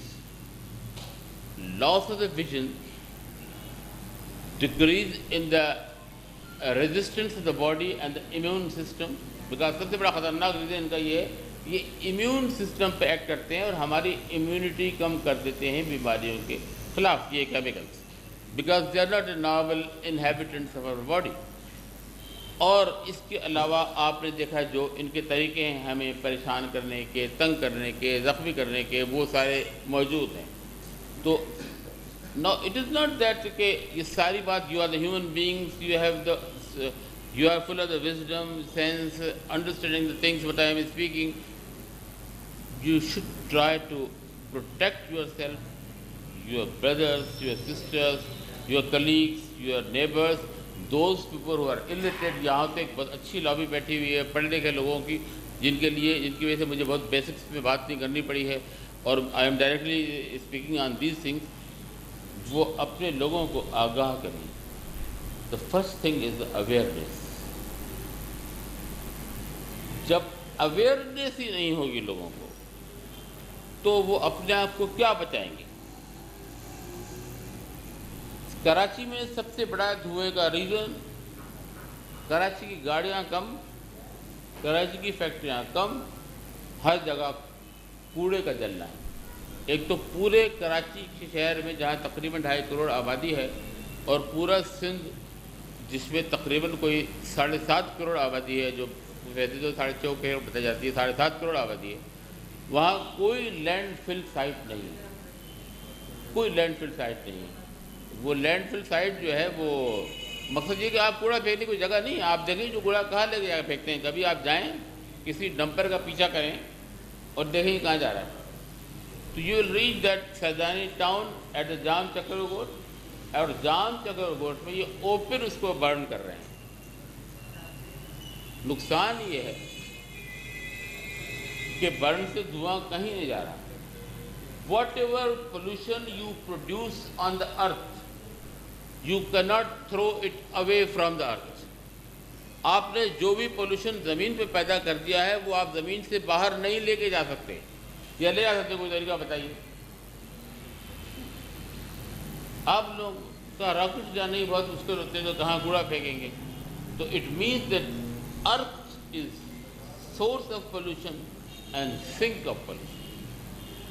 loss of the vision, decrease in the resistance of the body and the immune system. Because सबसे बड़ा ख़तरनाक रीज़न इनका ये इम्यून सिस्टम पे एक्ट करते हैं और हमारी इम्यूनिटी कम कर देते हैं बीमारियों के खिलाफ, ये chemicals, because they are not a normal inhabitants of our body. और इसके अलावा आपने देखा जो इनके तरीके हैं हमें परेशान करने के, तंग करने के, ज़ख्मी करने के, वो सारे मौजूद हैं। तो no it is not that कि ये सारी बात, you are the human beings, you are full of the wisdom, sense, understanding the things what I am speaking. You should try to protect yourself your brothers, your sisters, your colleagues, your neighbors, those people who are illiterate. यहाँ तो एक बहुत अच्छी लॉबी बैठी हुई है पढ़े लिखे लोगों की, जिनके वजह से मुझे बहुत बेसिक्स में बात नहीं करनी पड़ी है, और I am directly speaking on these things. वो अपने लोगों को आगाह करें. The first thing is the awareness. जब अवेयरनेस ही नहीं होगी लोगों को, तो वो अपने आप को क्या बचाएंगे. कराची में सबसे बड़ा धुएं का रीज़न, कराची की गाड़ियां कम, कराची की फैक्ट्रियां कम, हर जगह कूड़े का जलना है. एक तो पूरे कराची के शहर में जहां तकरीबन 2.5 करोड़ आबादी है, और पूरा सिंध जिसमें तकरीबन कोई 7.5 करोड़ आबादी है, जो वैसे तो 6.5 करोड़ बताई जाती है, 7.5 करोड़ आबादी है, वहाँ कोई लैंडफिल साइट नहीं है. कोई लैंडफिल साइट नहीं है. वो लैंडफिल साइट जो है वो मकसद ये कि आप कूड़ा फेंकने की जगह नहीं. आप देखें जो कूड़ा कहाँ लेके जाकर फेंकते हैं. कभी आप जाएं किसी डंपर का पीछा करें और देखें कहाँ जा रहा है. तो you will reach that Faizani town at the Jam Chakkar Goth, और जाम चक्कर गोट में ये ओपन उसको बर्न कर रहे हैं. नुकसान ये है कि बर्न से धुआं कहीं नहीं जा रहा. Whatever pollution you produce on the earth, you cannot throw it away from the earth. आपने जो भी पोल्यूशन ज़मीन पे पैदा कर दिया है वो आप ज़मीन से बाहर नहीं लेके जा सकते. या ले जा सकते, कोई तरीका बताइए. आप लोग का रॉकेट जाने ही बहुत मुश्किल होते हैं, तो कहाँ कूड़ा फेंकेंगे. तो it means that earth is source of pollution and sink of pollution.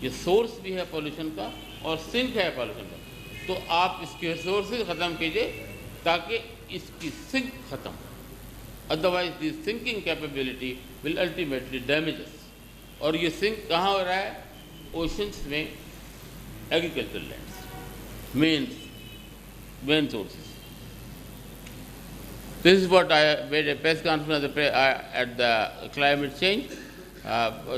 ये सोर्स भी है पोल्यूशन का और सिंक है पोल्यूशन का. तो आप इसके सोर्सेज ख़त्म कीजिए ताकि इसकी सिंक ख़त्म. Otherwise the sinking capability will ultimately damages. और ये सिंक कहाँ हो रहा है? ओशंस में, agriculture lands, main sources. This is what I made a press conference at the climate change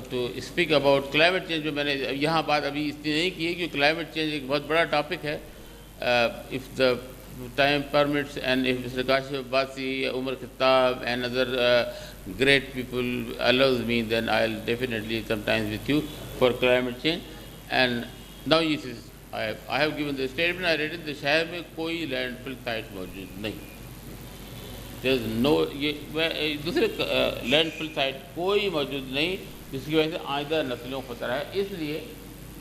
to speak about climate change. जो मैंने यहाँ बात अभी इसलिए नहीं की है क्योंकि climate change एक बहुत बड़ा टॉपिक है. If the time permits and if Mr. Kashif Abbasi, Umar Khattab and other great people allows me, then I'll definitely sometimes with you for climate change. And now I have given the statement. I read it. The शहर में कोई landfill site मौजूद नहीं. नो ये दूसरे लैंडफिल साइट कोई मौजूद नहीं, जिसकी वजह से आइंदा नस्लों को खतरा है. इसलिए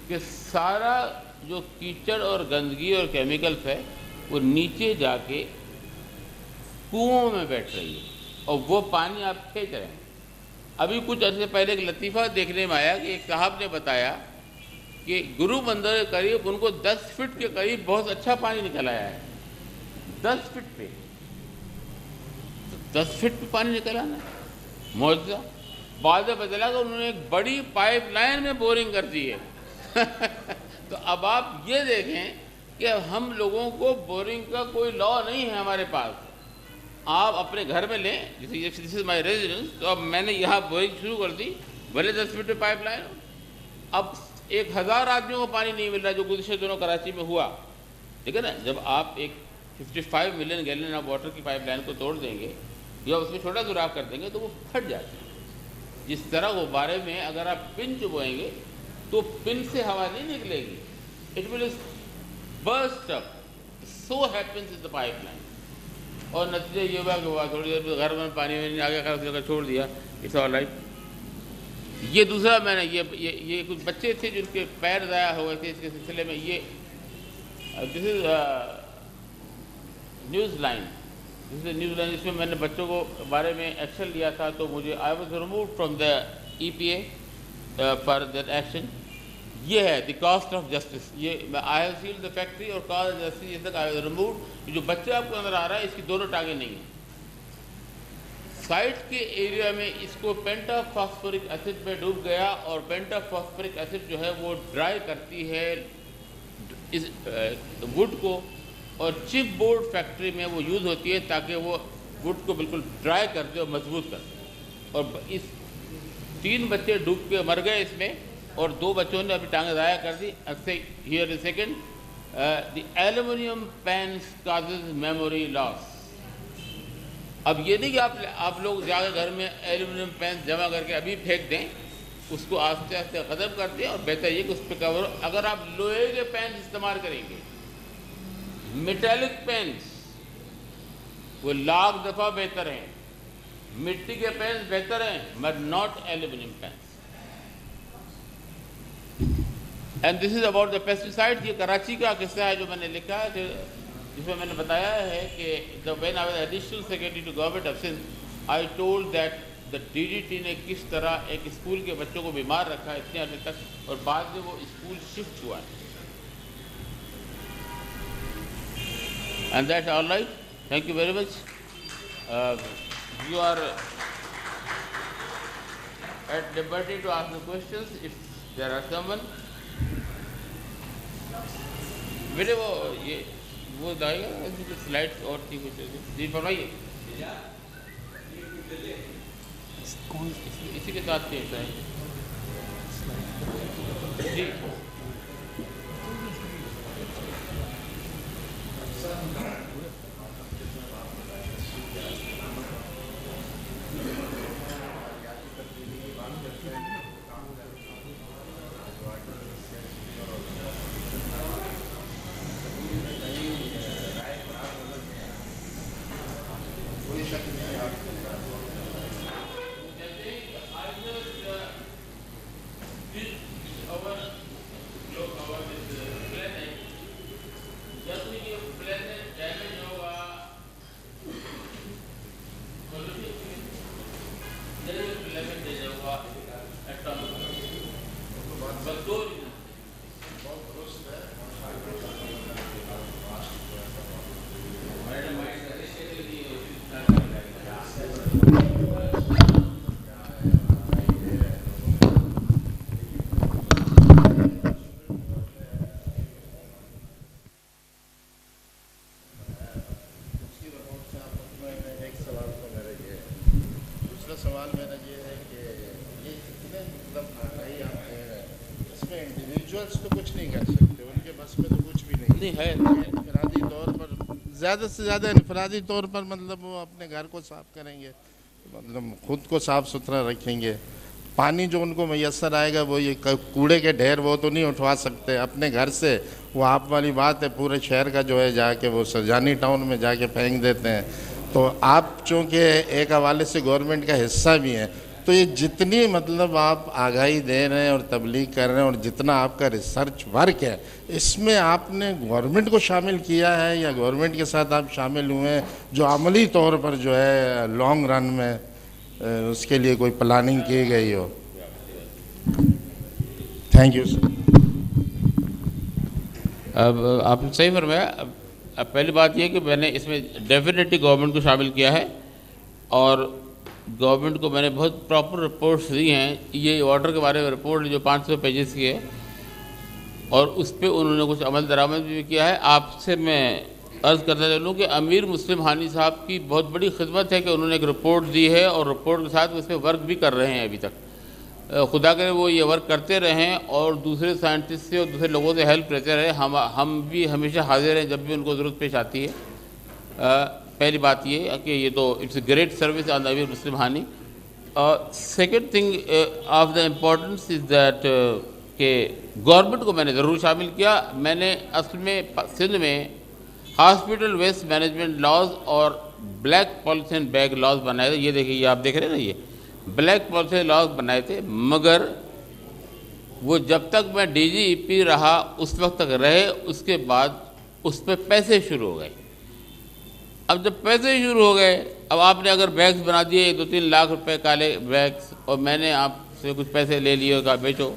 कि सारा जो कीचड़ और गंदगी और केमिकल्स है वो नीचे जाके कुओं में बैठ रही है और वो पानी आप खींच रहे हैं. अभी कुछ अर्से पहले एक लतीफ़ा देखने में आया कि एक साहब ने बताया कि गुरु बंदर के करीब उनको 10 फीट के करीब बहुत अच्छा पानी निकल आया है. 10 फीट पे 10 फीट पे पानी निकल आना मौजूदा. बाद में बदला कि उन्होंने एक बड़ी पाइपलाइन में बोरिंग कर दी है. तो अब आप ये देखें कि हम लोगों को बोरिंग का कोई लॉ नहीं है हमारे पास. आप अपने घर में लें, जैसे दिस इज माई रेजिडेंस, तो अब मैंने यहाँ बोरिंग शुरू कर दी, भले 10 फीट पे पाइपलाइन. अब 1000 आदमियों को पानी नहीं मिल रहा, जो गुज़िश्ता दिनों कराची में हुआ. ठीक है ना. जब आप एक 55 मिलियन गैलन ऑफ वाटर की पाइपलाइन को तोड़ देंगे या उसमें छोटा सुराख कर देंगे तो वो फट जाती है. जिस तरह गुब्बारे में अगर आप पिन चुभोएंगे तो पिन से हवा नहीं निकलेगी, it will burst up. So happens is the pipeline. और नतीजा ये हुआ थोड़ी देर घर में पानी में आगे कर छोड़ दिया, इट्स ऑल राइट. ये दूसरा मैंने ये कुछ बच्चे थे जिनके पैर ज़ाया हो गए थे इसके सिलसिले में. ये दिस इज न्यूज़ लाइन. इसमें मैंने बच्चों को बारे में एक्शन लिया था, तो मुझे I was remove from the EPA for that action. ये है द कॉस्ट ऑफ जस्टिस. ये I have sealed the factory और कॉस्ट ऑफ जस्टिस ये तक आई वॉज रिमूव. जो बच्चा आपको नजर आ रहा है इसकी दोनों टांगें नहीं हैं. साइट के एरिया में इसको पेंटाफॉस्फोरिक एसिड में डूब गया और पेंटाफॉस्फोरिक एसिड जो है वो ड्राई करती है इस वुड को, और चिप बोर्ड फैक्ट्री में वो यूज़ होती है ताकि वो वुड को बिल्कुल ड्राई कर दे और मजबूत कर दे. और इस 3 बच्चे डूब के मर गए इसमें, और 2 बच्चों ने अभी टांगे ज़ाया कर दी. Here second The aluminum pans causes memory loss. अब ये नहीं कि आप लोग जाकर घर में एल्यूमिनियम पेन जमा करके अभी फेंक दें, उसको आस्ते आस्ते ख़त्म कर दें और बेहतर ये कि उस पर कवर। अगर आप लोहे के पेन इस्तेमाल करेंगे, मेटालिक पेन्स, वो लाख दफ़ा बेहतर हैं। मिट्टी के पेन बेहतर हैं but not aluminium pans. And this is about the pesticides. ये कराची का किस्सा है जो मैंने लिखा है, जिसमें मैंने बताया है कि when I was additional secretary to government of Sindh, I told that the DDT ने किस तरह एक स्कूल के बच्चों को बीमार रखा इतने अर्से तक और बाद में वो स्कूल शिफ्ट हुआ है। And that's all right. Thank you very much. You are at liberty to ask the questions if there are someone. बेटे वो दाएगा इसकी स्लाइड्स और थी कुछ जी फरमाइए। इसी के साथ थी जी। सवाल मेरा ये है कि ये कितने मतलब आगाही आप दे रहे हैं, इसमें इंडिविजुअल्स तो कुछ नहीं कर सकते, उनके बस में तो कुछ भी नहीं है। इनफरादी तौर पर ज़्यादा से ज़्यादा इनफरादी तौर पर मतलब वो अपने घर को साफ़ करेंगे, मतलब खुद को साफ़ सुथरा रखेंगे। पानी जो उनको मैसर आएगा वो ये कूड़े के ढेर वो तो नहीं उठवा सकते अपने घर से। वो आप वाली बात है, पूरे शहर का जो है जाके वो सरजानी टाउन में जाके फेंक देते हैं। तो आप चूँकि एक हवाले से गवर्नमेंट का हिस्सा भी हैं, तो ये जितनी मतलब आप आगाही दे रहे हैं और तबलीग कर रहे हैं और जितना आपका रिसर्च वर्क है, इसमें आपने गवर्नमेंट को शामिल किया है या गवर्नमेंट के साथ आप शामिल हुए हैं जो अमली तौर पर जो है लॉन्ग रन में उसके लिए कोई प्लानिंग की गई हो? Thank you sir. अब आपने सही फरमाया। अब पहली बात यह कि मैंने इसमें डेफिनेटली गवर्नमेंट को शामिल किया है और गवर्नमेंट को मैंने बहुत प्रॉपर रिपोर्ट्स दी हैं। ये वाटर के बारे में रिपोर्ट जो 500 पेजेस की है और उस पर उन्होंने कुछ अमल दरामद भी किया है। आपसे मैं अर्ज़ करता चलूँ कि अमीर मुस्लिम हानी साहब की बहुत बड़ी खिदमत है कि उन्होंने एक रिपोर्ट दी है और रिपोर्ट के साथ उस पर वर्क भी कर रहे हैं अभी तक। खुदा करे वो ये वर्क करते रहें और दूसरे साइंटिस्ट से और दूसरे लोगों से हेल्प लेते रहें। हम भी हमेशा हाजिर हैं जब भी उनको ज़रूरत पेश आती है। पहली बात ये है कि ये तो it's a great service on the Amir Muslim Hani. Second thing of the importance is that कि गवर्नमेंट को मैंने ज़रूर शामिल किया। मैंने असल में सिंध में हॉस्पिटल वेस्ट मैनेजमेंट लॉज और ब्लैक पॉलिथीन बैग लॉज बनाए थे। ये देखिए, ये आप देख रहे हैं ना, ये ब्लैक पॉलिथीन लॉज बनाए थे, मगर वो जब तक मैं DGP रहा उस वक्त तक रहे, उसके बाद उस पर पैसे शुरू हो गए। अब जब पैसे शुरू हो गए, अब आपने अगर बैग्स बना दिए 2-3 लाख रुपए काले बैग्स और मैंने आपसे कुछ पैसे ले लिए और कहा बेचो,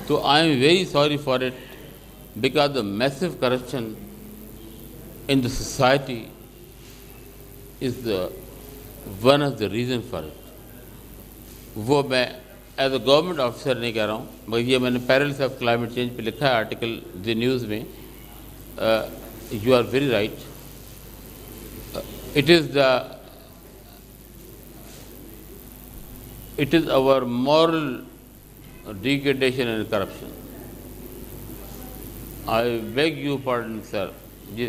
तो I am very sorry for it because the massive corruption in the society is the one of the reason for it. वो मैं एज अ गवर्नमेंट ऑफिसर नहीं कह रहा हूँ, मगर ये मैंने पैरल्स ऑफ क्लाइमेट चेंज पे लिखा है आर्टिकल द न्यूज़ में। You are very right. It is our moral degradation and corruption. I beg you pardon, sir. जी.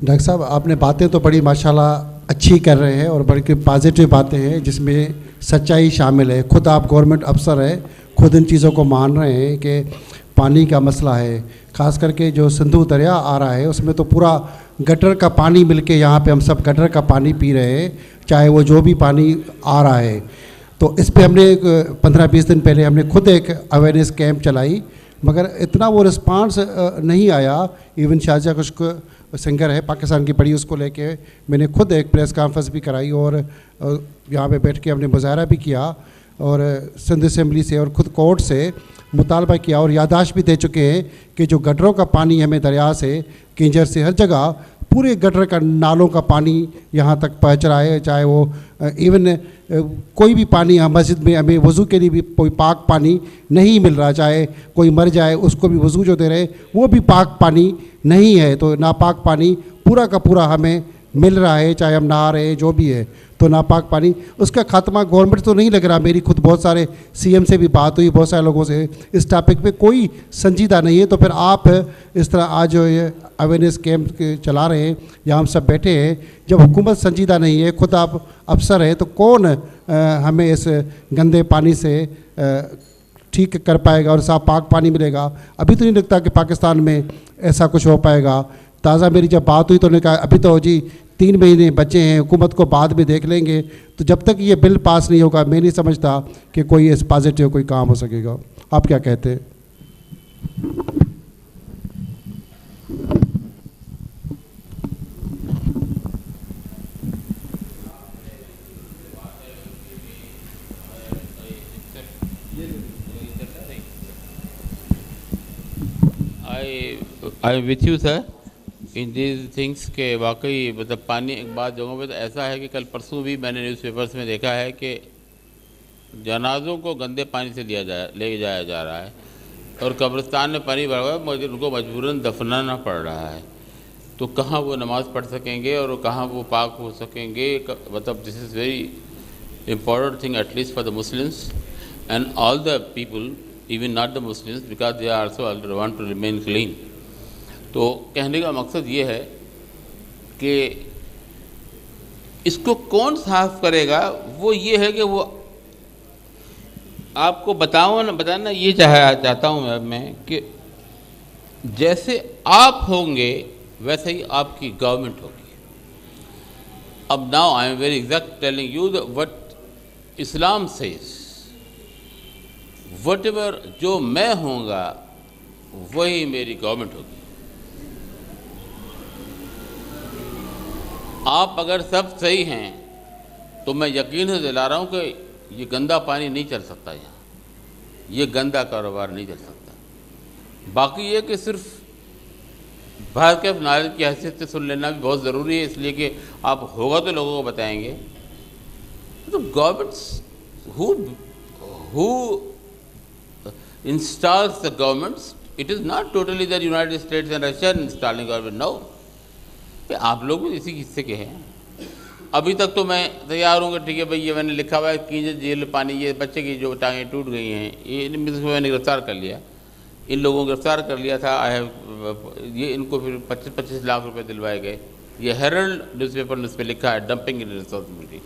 डॉक्टर साहब, आपने बातें तो बड़ी माशाल्लाह अच्छी कर रहे हैं और बड़ी पॉजिटिव बातें हैं जिसमें सच्चाई शामिल है। खुद आप गवर्नमेंट अफसर हैं, खुद इन चीज़ों को मान रहे हैं कि पानी का मसला है। ख़ास करके जो सिंधु दरिया आ रहा है उसमें तो पूरा गटर का पानी मिलके यहाँ पे हम सब गटर का पानी पी रहे हैं, चाहे वो जो भी पानी आ रहा है। तो इस पे हमने 15-20 दिन पहले हमने खुद एक अवेयरनेस कैंप चलाई, मगर इतना वो रिस्पांस नहीं आया। इवन शाहजहाँ खुश्क सिंगर है पाकिस्तान की बड़ी, उसको लेके मैंने खुद एक प्रेस कॉन्फ्रेंस भी कराई और यहाँ पे बैठ के हमने मुजाहरा भी किया और सिंध असम्बली से और खुद कोर्ट से मुतालबा किया और यादाश्त भी दे चुके हैं कि जो गटरों का पानी हमें दरिया से, किंजर से, हर जगह पूरे गटर का, नालों का पानी यहाँ तक पहुँच रहा है। चाहे वो इवन कोई भी पानी, यहाँ मस्जिद में हमें वज़ू के लिए भी कोई पाक पानी नहीं मिल रहा, चाहे कोई मर जाए उसको भी वज़ू जो दे रहे वो भी पाक पानी नहीं है। तो नापाक पानी पूरा का पूरा हमें मिल रहा है, चाहे हम नहा रहे हैं, जो भी है। तो नापाक पानी, उसका खात्मा गवर्नमेंट तो नहीं लग रहा। मेरी खुद बहुत सारे सीएम से भी बात हुई, बहुत सारे लोगों से, इस टॉपिक पे कोई संजीदा नहीं है। तो फिर आप इस तरह आज जो ये अवेयरनेस कैंप चला रहे हैं, यहाँ हम सब बैठे हैं, जब हुकूमत संजीदा नहीं है, खुद आप अफसर हैं, तो कौन हमें इस गंदे पानी से ठीक कर पाएगा और साफ पाक पानी मिलेगा? अभी तो नहीं लगता कि पाकिस्तान में ऐसा कुछ हो पाएगा। ताज़ा मेरी जब बात हुई तो उन्होंने कहा अभी तो जी 3 महीने बचे हैं, हुकूमत को बाद में देख लेंगे। तो जब तक ये बिल पास नहीं होगा, मैं नहीं समझता कि कोई इस पॉजिटिव कोई काम हो सकेगा। आप क्या कहते हैं? I am with you, sir. In these things के वाकई मतलब पानी एक बात जगहों पे तो ऐसा है कि कल परसों भी मैंने न्यूज़पेपर्स में देखा है कि जनाजों को गंदे पानी से ले जाया जा रहा है और कब्रिस्तान में पानी भरा हुआ है, मगर उनको मजबूरन दफनाना पड़ रहा है। तो कहाँ वो नमाज़ पढ़ सकेंगे और कहाँ वो पाक हो सकेंगे? मतलब this is very important thing at least for the Muslims and all the people, even not the Muslims, because they are also want to remain clean. तो कहने का मकसद ये है कि इसको कौन साफ करेगा? वो ये है कि वो आपको बताना ये चाहता हूँ मैं कि जैसे आप होंगे वैसे ही आपकी गवर्नमेंट होगी। अब now I am very exact telling you what Islam says, whatever जो मैं होऊंगा वही मेरी गवर्नमेंट होगी। आप अगर सब सही हैं तो मैं यकीन से दिला रहा हूँ कि ये गंदा पानी नहीं चल सकता, यहाँ ये गंदा कारोबार नहीं चल सकता। बाकी ये कि सिर्फ बाहर के नॉलेज की हैसियत से सुन लेना भी बहुत ज़रूरी है, इसलिए कि आप होगा तो लोगों को बताएंगे। तो governments who installs the governments, it is not totally the United States and Russia installing government, no। आप लोग भी इसी हिस्से के हैं। अभी तक तो मैं तैयार हूँ कि ठीक है भाई, ये मैंने लिखा हुआ है कि जेल पानी, ये बच्चे की जो टांगें टूट गई हैं, ये मैंने गिरफ्तार कर लिया, इन लोगों को गिरफ्तार कर लिया था। ये इनको फिर 25-25 लाख रुपए दिलवाए गए। ये हेरल्ड न्यूज़पेपर ने उस पर लिखा है, डंपिंग इन रिस्पॉन्सिबिलिटी।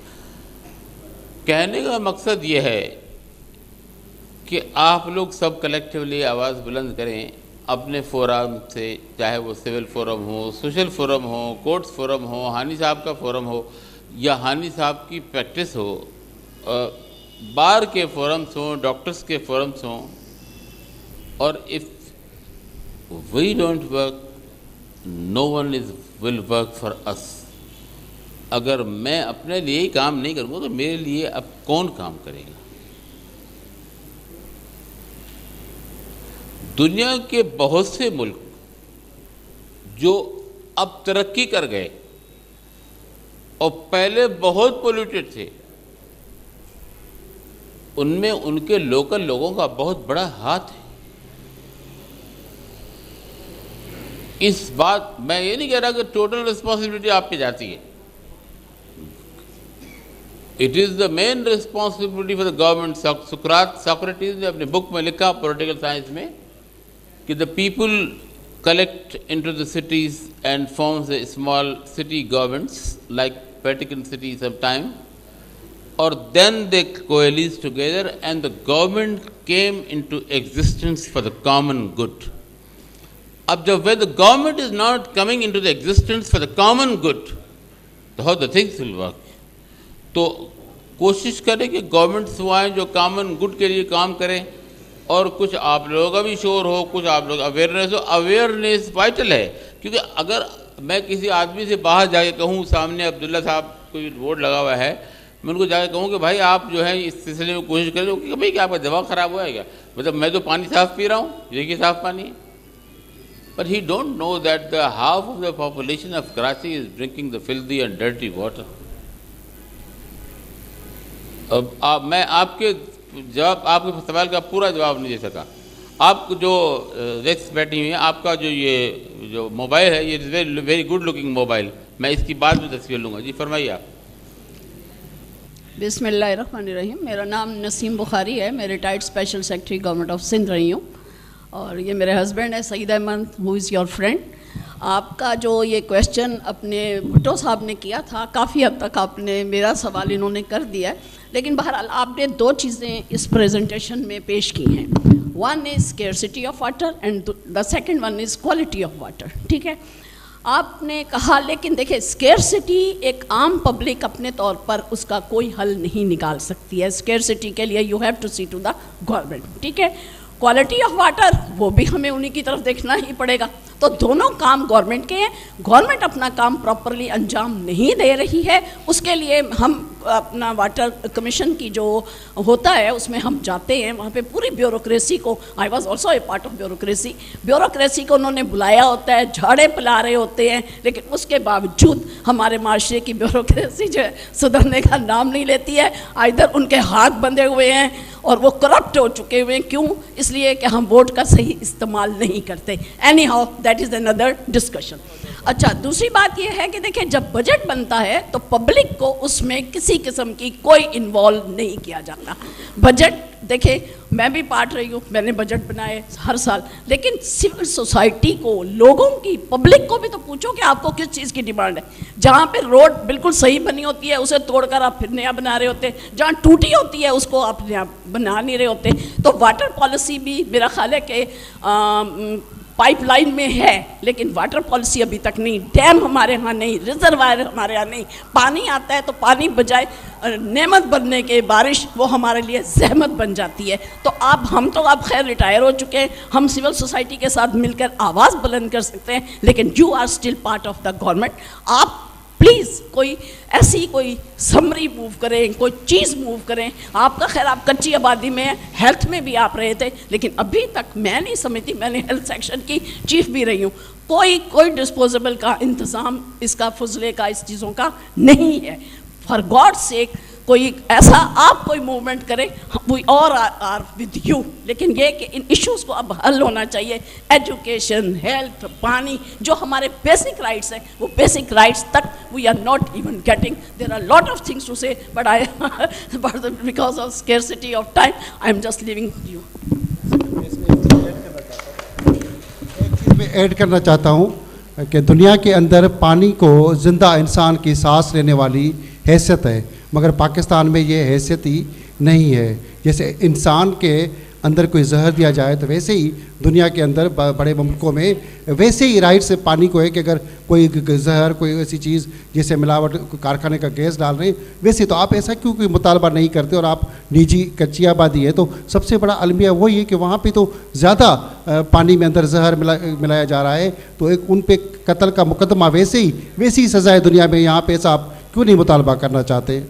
कहने का मकसद ये है कि आप लोग सब कलेक्टिवली आवाज़ बुलंद करें अपने फोरम से, चाहे वो सिविल फोरम हो, सोशल फोरम हो, कोर्ट्स फोरम हो, हानी साहब का फोरम हो या हानी साहब की प्रैक्टिस हो, बार के फोरम्स हों, डॉक्टर्स के फोरम्स हों। और if we don't work, no one will work for us. अगर मैं अपने लिए ही काम नहीं करूँगा तो मेरे लिए अब कौन काम करेगा? दुनिया के बहुत से मुल्क जो अब तरक्की कर गए और पहले बहुत पोल्यूटेड थे, उनमें उनके लोकल लोगों का बहुत बड़ा हाथ है। इस बात मैं ये नहीं कह रहा कि टोटल रिस्पॉन्सिबिलिटी आप पे जाती है। It is the main responsibility for the government. Socrates ने अपने बुक में लिखा पॉलिटिकल साइंस में कि the people collect into the cities and forms a small city governments like Vatican City sometime, or then they coalesce together and the government came into existence for the common good. अब जब when the government is not coming into the existence for the common good, how the things will work. तो कोशिश करें कि गवर्नमेंट्स वो आएँ जो कॉमन गुड के लिए काम करें, और कुछ आप लोगों का भी शोर हो, कुछ आप लोग अवेयरनेस हो. अवेयरनेस वाइटल है, क्योंकि अगर मैं किसी आदमी से बाहर जाके कहूँ, सामने अब्दुल्ला साहब कोई बोर्ड लगा हुआ है, मैं उनको जाके कहूँ कि भाई आप जो है इस सिलसिले में कोशिश करें, क्योंकि भाई क्या आपका दिमाग ख़राब हुआ है क्या, मतलब मैं तो पानी साफ़ पी रहा हूँ, देखिए साफ़ पानी है. But he don't know that the half of the population of Karachi is drinking the filthy and dirty water. अब मैं आपके सवाल का पूरा जवाब नहीं दे सका. आप जो रेक्स बैठी हुई हैं, आपका जो मोबाइल है, ये वेरी गुड लुकिंग मोबाइल, मैं इसकी बाद में तस्वीर लूँगा. जी फरमाइए आप. बिस्मिल्लाहिर्रहमानिर्रहीम. मेरा नाम नसीम बुखारी है, मैं retired special secretary government of Sindh रही हूँ, और ये मेरे हस्बैंड है Saeed Ahmed, who is your friend. आपका जो ये क्वेश्चन अपने भुट्टो साहब ने किया था, काफ़ी हद तक आपने मेरा सवाल इन्होंने कर दिया है, लेकिन बहरहाल आपने दो चीज़ें इस प्रेजेंटेशन में पेश की हैं. One is scarcity of water and the second one is quality of water. ठीक है, आपने कहा, लेकिन देखिए स्केर्सिटी एक आम पब्लिक अपने तौर पर उसका कोई हल नहीं निकाल सकती है. स्केर्सिटी के लिए you have to see to the government. ठीक है, क्वालिटी ऑफ वाटर वो भी हमें उन्हीं की तरफ देखना ही पड़ेगा. तो दोनों काम गवर्नमेंट के हैं. गवर्नमेंट अपना काम प्रॉपरली अंजाम नहीं दे रही है, उसके लिए हम अपना वाटर कमीशन की जो होता है उसमें हम जाते हैं, वहाँ पे पूरी ब्यूरोक्रेसी को, I was also a part of bureaucracy को उन्होंने बुलाया होता है, झाड़े पिला रहे होते हैं, लेकिन उसके बावजूद हमारे माशरे की ब्यूरोक्रेसी जो है सुधरने का नाम नहीं लेती है. इधर उनके हाथ बंधे हुए हैं और वो करप्ट हो चुके हुए हैं. क्यों? इसलिए कि हम वोट का सही इस्तेमाल नहीं करते. Any how that is another discussion. अच्छा, दूसरी बात यह है कि देखिए जब बजट बनता है तो पब्लिक को उसमें किसी किस्म की कोई इन्वॉल्व नहीं किया जाता. बजट देखिए, मैं भी पार्ट रही हूँ, मैंने बजट बनाए हर साल, लेकिन सिविल सोसाइटी को, लोगों की, पब्लिक को भी तो पूछो कि आपको किस चीज़ की डिमांड है. जहाँ पे रोड बिल्कुल सही बनी होती है उसे तोड़कर आप फिर नया बना रहे होते, जहाँ टूटी होती है उसको आप नया बना नहीं रहे होते. तो वाटर पॉलिसी भी मेरा ख्याल है कि पाइपलाइन में है, लेकिन वाटर पॉलिसी अभी तक नहीं. डैम हमारे यहाँ नहीं, रिजर्वायर हमारे यहाँ नहीं. पानी आता है तो पानी बजाय नेमत बनने के, बारिश, वो हमारे लिए जहमत बन जाती है. तो हम तो अब खैर रिटायर हो चुके हैं, हम सिविल सोसाइटी के साथ मिलकर आवाज़ बुलंद कर सकते हैं, लेकिन you are still part of the government. आप प्लीज़ कोई ऐसी कोई समरी मूव करें, कोई चीज़ मूव करें. आपका खैर आप कच्ची आबादी में, हेल्थ में भी आप रहे थे, लेकिन अभी तक मैं नहीं समझती, मैंने हेल्थ सेक्शन की चीफ भी रही हूँ, कोई डिस्पोजेबल का इंतज़ाम इसका, फजले का, इस चीज़ों का नहीं है. फॉर गॉड सेक कोई ऐसा आप कोई मूवमेंट करें, we all are with you. लेकिन ये कि इन इश्यूज़ को अब हल होना चाहिए. एजुकेशन, हेल्थ, पानी, जो हमारे बेसिक राइट्स हैं, वो बेसिक राइट्स तक we are not even getting. There are lot of things to say, but because of scarcity of time I am just leaving you. एक चीज़ मैं ऐड करना चाहता हूँ कि दुनिया के अंदर पानी को ज़िंदा इंसान की सांस लेने वाली हैसियत है, मगर पाकिस्तान में ये हैसियत ही नहीं है. जैसे इंसान के अंदर कोई जहर दिया जाए तो वैसे ही दुनिया के अंदर बड़े मुल्कों में वैसे ही राइट से पानी को है कि अगर कोई जहर, कोई ऐसी चीज़ जैसे मिलावट, कारखाने का गैस डाल रहे हैं, वैसे तो आप ऐसा क्यों कोई मुतालबा नहीं करते. और आप निजी कच्ची आबादी है, तो सबसे बड़ा अलमिया वही है कि वहाँ पे तो ज़्यादा पानी में अंदर जहर मिलाया जा रहा है, तो एक उन पे कत्ल का मुकदमा वैसी सज़ा है दुनिया में. यहाँ पे ऐसा आप क्यों नहीं मुतालबा करना चाहते?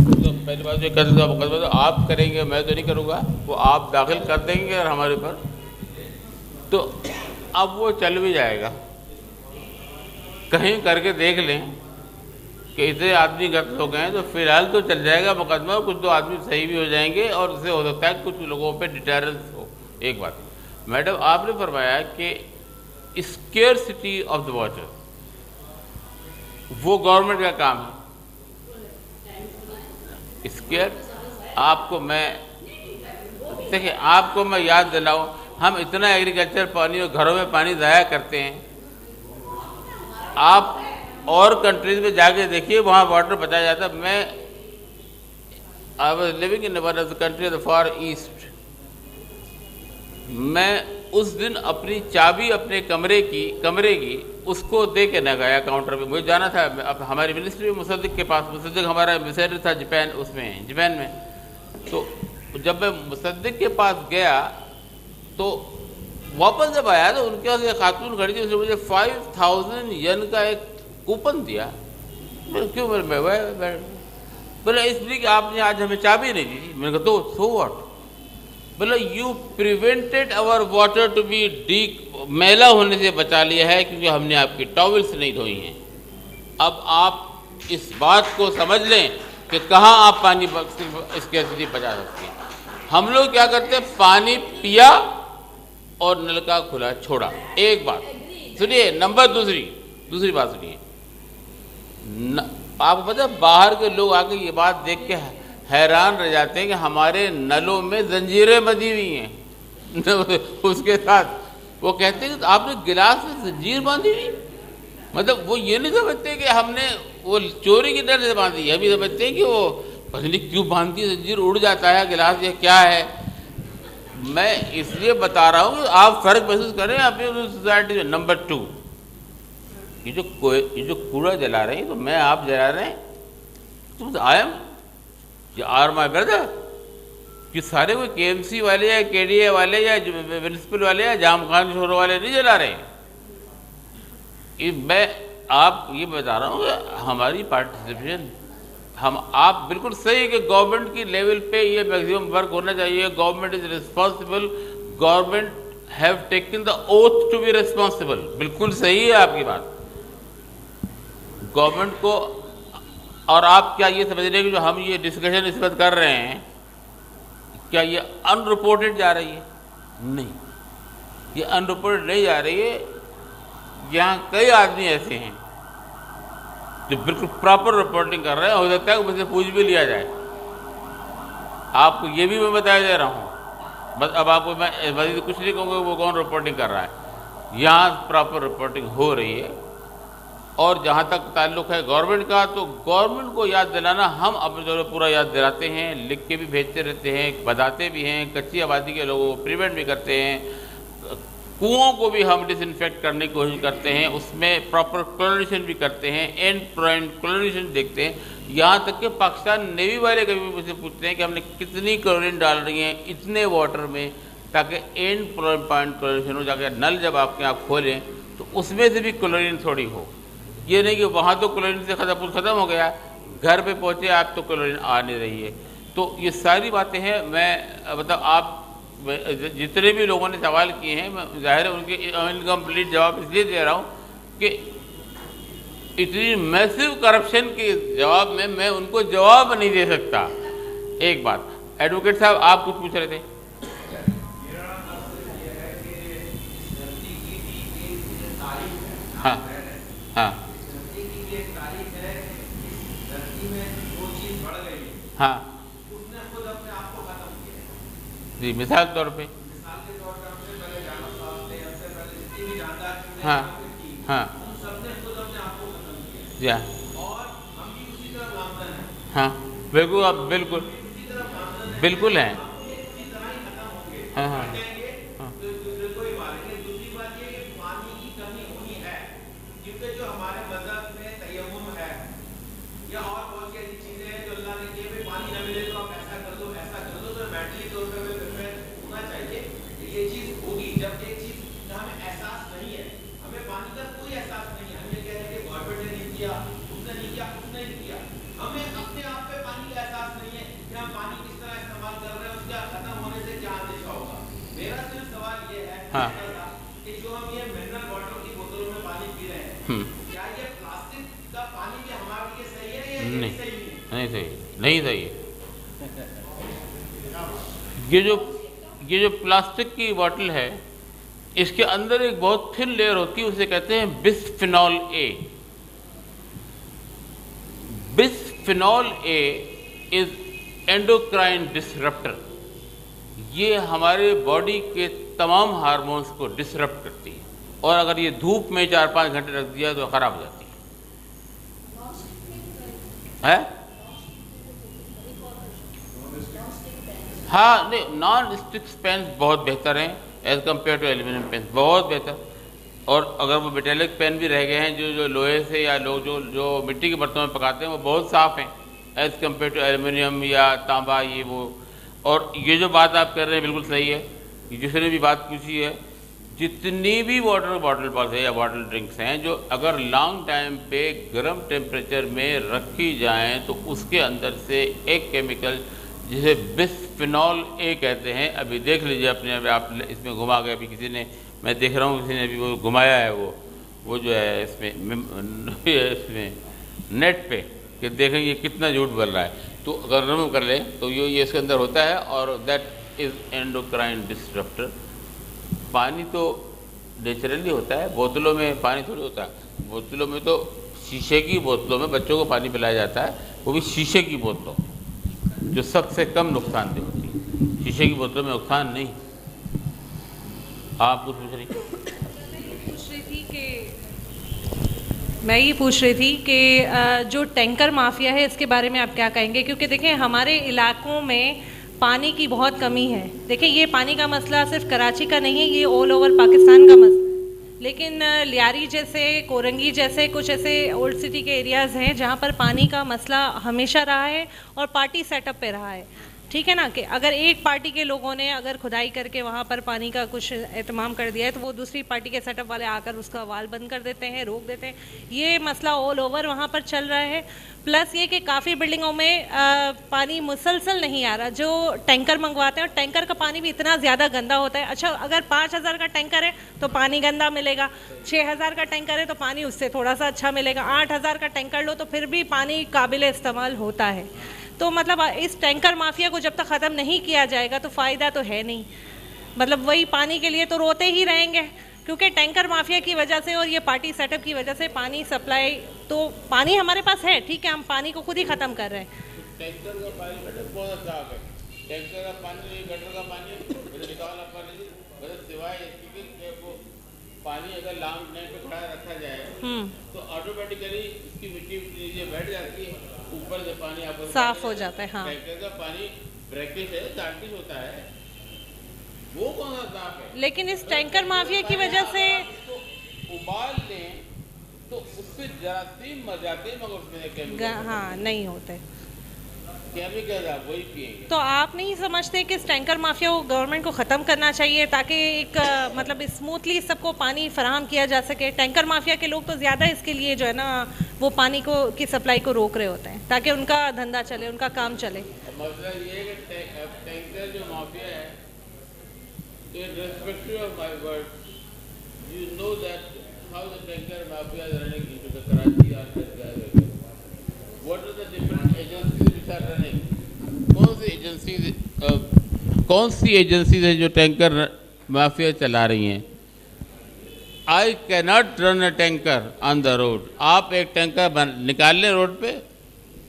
तो पहली बात, जो कत्ल का मुकदमा तो आप करेंगे, मैं तो नहीं करूँगा, वो आप दाखिल कर देंगे और हमारे ऊपर, तो अब वो चल भी जाएगा. कहीं करके देख लें कि इतने आदमी कत्ल हो गए हैं, तो फिलहाल तो चल जाएगा मुकदमा, कुछ तो आदमी सही भी हो जाएंगे और उससे हो सकता है कुछ लोगों पे डिटरेंस हो. एक बात मैडम, आपने फरमाया कि स्केर्सिटी ऑफ द वाटर वो गवर्नमेंट का काम है. क्लियर? आपको मैं देखिए, आपको मैं याद दिलाऊं, हम इतना एग्रीकल्चर पानी और घरों में पानी ज़ाया करते हैं। आप और कंट्रीज में जाके देखिए, वहाँ वाटर बचाया जाता। I was living in one of the country of the far east. मैं उस दिन अपनी चाबी अपने कमरे की उसको दे के न गया काउंटर पे। मुझे जाना था, अब हमारी मिनिस्ट्री में मुसद्दिक के पास, मुसद्दिक हमारा एम्बेसडर था जापान में। तो जब मैं मुसद्दिक के पास गया तो वापस जब आया तो उनके पास एक खातून खड़ी थी, उसने मुझे 5000 येन का एक कूपन दिया। मैंने क्यों? बोला इसलिए कि आपने आज हमें चाबी नहीं दी। मैंने कहा तो सो व्हाट? बोला you prevented our water to be मैला होने से बचा लिया है, क्योंकि हमने आपकी टॉवल्स नहीं धोई हैं। अब आप इस बात को समझ लें कि कहाँ आप पानी इसके स्थिति बचा सकते हैं। हम लोग क्या करते हैं, पानी पिया और नलका खुला छोड़ा। एक बात सुनिए। नंबर दूसरी बात सुनिए। आपको पता है, बाहर के लोग आके ये बात देख के हैरान रह जाते हैं कि हमारे नलों में जंजीरें बंधी हुई हैं। उसके साथ वो कहते हैं कि आपने गिलास में जंजीर बांधी हुई। मतलब वो ये नहीं समझते कि हमने वो चोरी की डर से बांधी है, अभी समझते हैं कि वो पता नहीं क्यों बांधती है, जंजीर उड़ जाता है गिलास, ये क्या है। मैं इसलिए बता रहा हूँ कि आप फर्क महसूस करें अपनी सोसाइटी में। नंबर 2, ये जो कूड़ा जला रहे हैं, तो मैं आप जला रहे हैं, तुम आर माई ब्रदर, कि सारे कोई KMC वाले या KDA वाले या म्यूनिसिपल वाले या जाम खान शोर वाले नहीं जला रहे। मैं आप ये बता रहा हूँ कि हमारी पार्टिसिपेशन, आप बिल्कुल सही है कि गवर्नमेंट की लेवल पे ये मैक्सिमम वर्क होना चाहिए। Government is responsible, government have taken the oath to be responsible. बिल्कुल सही है आपकी बात। गवर्नमेंट को, और आप क्या ये समझ रहे हैं कि जो हम ये डिस्कशन इस वक्त कर रहे हैं, क्या ये अनरिपोर्टेड जा रही है? नहीं, ये अनरिपोर्टेड नहीं जा रही है। यहाँ कई आदमी ऐसे हैं जो बिल्कुल प्रॉपर रिपोर्टिंग कर रहे हैं। हो सकता है मुझसे पूछ भी लिया जाए। आपको ये भी मैं बताया जा रहा हूँ, बस अब आपको मैं मजीद कुछ नहीं कहूँगा वो कौन रिपोर्टिंग कर रहा है। यहाँ प्रॉपर रिपोर्टिंग हो रही है। और जहाँ तक ताल्लुक़ है गवर्नमेंट का, तो गवर्नमेंट को याद दिलाना, हम अपने तौर पर पूरा याद दिलाते हैं, लिख के भी भेजते रहते हैं, बताते भी हैं। कच्ची आबादी के लोगों को प्रिवेंट भी करते हैं। कुओं को भी हम डिसइंफेक्ट करने की कोशिश करते हैं, उसमें प्रॉपर क्लोरिनेशन भी करते हैं, एंड टू एंड क्लोरिनेशन देखते हैं। यहाँ तक कि पाकिस्तान नेवी वाले कभी मुझसे पूछते हैं कि हमने कितनी क्लोरीन डाल रही हैं इतने वाटर में, ताकि एंड पॉइंट क्लोरिनेशन हो। जाकर नल जब आपके यहाँ खोलें तो उसमें से भी क्लोरीन थोड़ी हो। ये नहीं कि वहाँ तो क्लोरीन से ख़त्म हो गया, घर पे पहुँचे आप तो क्लोरीन आ नहीं रही है। तो ये सारी बातें हैं। मैं मतलब आप जितने भी लोगों ने सवाल किए हैं, मैं ज़ाहिर है उनके इनकम्प्लीट जवाब इसलिए दे रहा हूँ कि इतनी मैसिव करप्शन के जवाब में मैं उनको जवाब नहीं दे सकता। एक बात, एडवोकेट साहब आप कुछ पूछ रहे थे। हाँ हाँ हाँ जी, मिसाल के तौर पे। हाँ हाँ जी हाँ, बिल्कुल, आप बिल्कुल हैं। हाँ हाँ हाँ, कि जो हम ये मिनरल वाटर की बोतलों में पानी पी रहे हैं, क्या ये प्लास्टिक का पानी भी हमारे लिए सही है या नहीं सही है? नहीं सही है। ये जो प्लास्टिक की बोतल है, इसके अंदर एक बहुत थिन लेयर होती है, उसे कहते हैं bisphenol A. Bisphenol A is endocrine disruptor, ये हमारे बॉडी के तमाम हार्मोन्स को डिसरप्ट करती है, और अगर ये धूप में 4-5 घंटे रख दिया तो खराब हो जाती है? हाँ, नहीं, नॉन स्टिक पेन बहुत बेहतर हैं as compare to aluminium pan, बहुत बेहतर। और अगर वो मेटेलिक पेन भी रह गए हैं जो लोहे से या लोग जो मिट्टी के बर्तनों में पकाते हैं, वो बहुत साफ़ हैं एज कम्पेयर टू एल्यूमिनियम या तांबा, ये वो। और ये जो बात आप कर रहे हैं बिल्कुल सही है, जिसने भी बात पूछी है, जितनी भी वाटर बॉटल पास है या वाटर ड्रिंक्स हैं जो अगर लॉन्ग टाइम पे गर्म टेम्परेचर में रखी जाएं तो उसके अंदर से एक केमिकल जिसे बिस्फिनॉल ए कहते हैं, अभी देख लीजिए अपने आप इसमें घुमा गए, अभी किसी ने, मैं देख रहा हूँ किसी ने अभी वो घुमाया है, वो जो है इसमें नेट पे कि देखें ये कितना झूठ बोल रहा है। तो अगर रिमूव कर लें तो ये इसके अंदर होता है, और दैट इज़ एंडोक्राइन डिसरप्टर। पानी तो नेचुरली होता है, बोतलों में पानी थोड़ी होता है, बोतलों में तो शीशे की बोतलों में बच्चों को पानी पिलाया जाता है, वो भी शीशे की बोतलों जो सबसे कम नुकसानदेह होती है, शीशे की बोतलों में नुकसान नहीं। आप कुछ पूछ रही? मैं ये पूछ रही थी कि जो टैंकर माफिया है इसके बारे में आप क्या कहेंगे? क्योंकि देखें हमारे इलाकों में पानी की बहुत कमी है। देखें ये पानी का मसला सिर्फ कराची का नहीं है, ये ऑल ओवर पाकिस्तान का मसला। लेकिन लियारी जैसे, कोरंगी जैसे कुछ ऐसे ओल्ड सिटी के एरियाज़ हैं जहाँ पर पानी का मसला हमेशा रहा है और पार्टी सेटअप पे रहा है। ठीक है ना, कि अगर एक पार्टी के लोगों ने अगर खुदाई करके वहाँ पर पानी का कुछ एहतमाम कर दिया है तो वो दूसरी पार्टी के सेटअप वाले आकर उसका वाल बंद कर देते हैं, रोक देते हैं। ये मसला ऑल ओवर वहाँ पर चल रहा है। प्लस ये कि काफ़ी बिल्डिंगों में पानी मुसलसल नहीं आ रहा, जो टैंकर मंगवाते हैं और टैंकर का पानी भी इतना ज़्यादा गंदा होता है। अच्छा, अगर 5000 का टैंकर है तो पानी गंदा मिलेगा, 6000 का टैंकर है तो पानी उससे थोड़ा सा अच्छा मिलेगा, 8000 का टैंकर लो तो फिर भी पानी काबिल इस्तेमाल होता है। तो मतलब इस टैंकर माफिया को जब तक ख़त्म नहीं किया जाएगा तो फ़ायदा तो है नहीं। मतलब वही पानी के लिए तो रोते ही रहेंगे, क्योंकि टैंकर माफिया की वजह से और ये पार्टी सेटअप की वजह से पानी सप्लाई, तो पानी हमारे पास है, ठीक है, हम पानी को खुद ही ख़त्म कर रहे हैं। टैंकर का पानी बहुत अच्छा है, टैंकर का पानी, गटर का पानी निकालना पानी, सिवाय इसके वो पानी अगर लॉन्ग टाइम पे खड़ा रखा जाए तो ऑटोमेटिकली इसकी मिट्टी नीचे बैठ जाती है, ऊपर से पानी आपको साफ हो जाता है। हाँ, टैंकर का पानी ब्रैकेट है, साल्टिश होता है, वो कौन सा साफ है? लेकिन इस टैंकर माफिया की वजह से उबाल लें तो उससे जरासीम मर जाते हैं, मगर उसमें केमिकल हाँ नहीं होते, केमिकल आप वही पिएंगे। तो आप नहीं समझते कि इस टैंकर माफिया को गवर्नमेंट को ख़त्म करना चाहिए ताकि एक मतलब स्मूथली सबको पानी फराहम किया जा सके? टैंकर माफिया के लोग तो ज़्यादा इसके लिए जो है ना वो पानी को की सप्लाई को रोक रहे होते हैं ताकि उनका धंधा चले, उनका काम चले। मतलब ये है कि टैंकर जो माफिया है, irrespective of my words, you know that how the tanker mafia is running into the Karachi or the what are the different agencies which are running? कौन सी एजेंसीज है जो टैंकर माफिया चला रही हैं? I cannot run a tanker on the road. आप एक टैंकर निकाल लें रोड पे,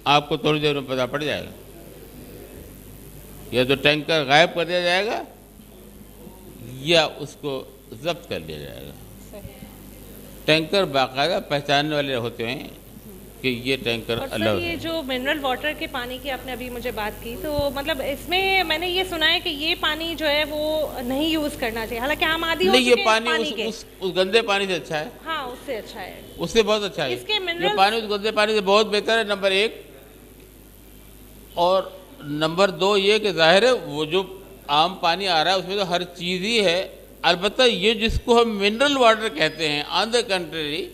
आपको थोड़ी देर में पता पड़ जाएगा, या तो टैंकर गायब कर दिया जाएगा या उसको जब्त कर लिया जाएगा। टैंकर बाकायदा पहचानने वाले होते हैं कि ये टैंकर अलग है। ये जो मिनरल वाटर के पानी की आपने अभी मुझे बात की, तो मतलब इसमें मैंने ये सुना है कि ये पानी जो है वो नहीं यूज़ करना चाहिए, हालांकि हम आदी हो चुके हैं ये पानी उस गंदे पानी से अच्छा है। हाँ, उससे अच्छा है, उससे बहुत अच्छा है। इसके ये पानी उस गंदे पानी से बहुत बेहतर है, नंबर 1। और नंबर 2 ये कि जाहिर है वो जो आम पानी आ रहा है उसमें तो हर चीज़ ही है। अलबत्ता ये जिसको हम मिनरल वाटर कहते हैं, ऑन द कंट्री,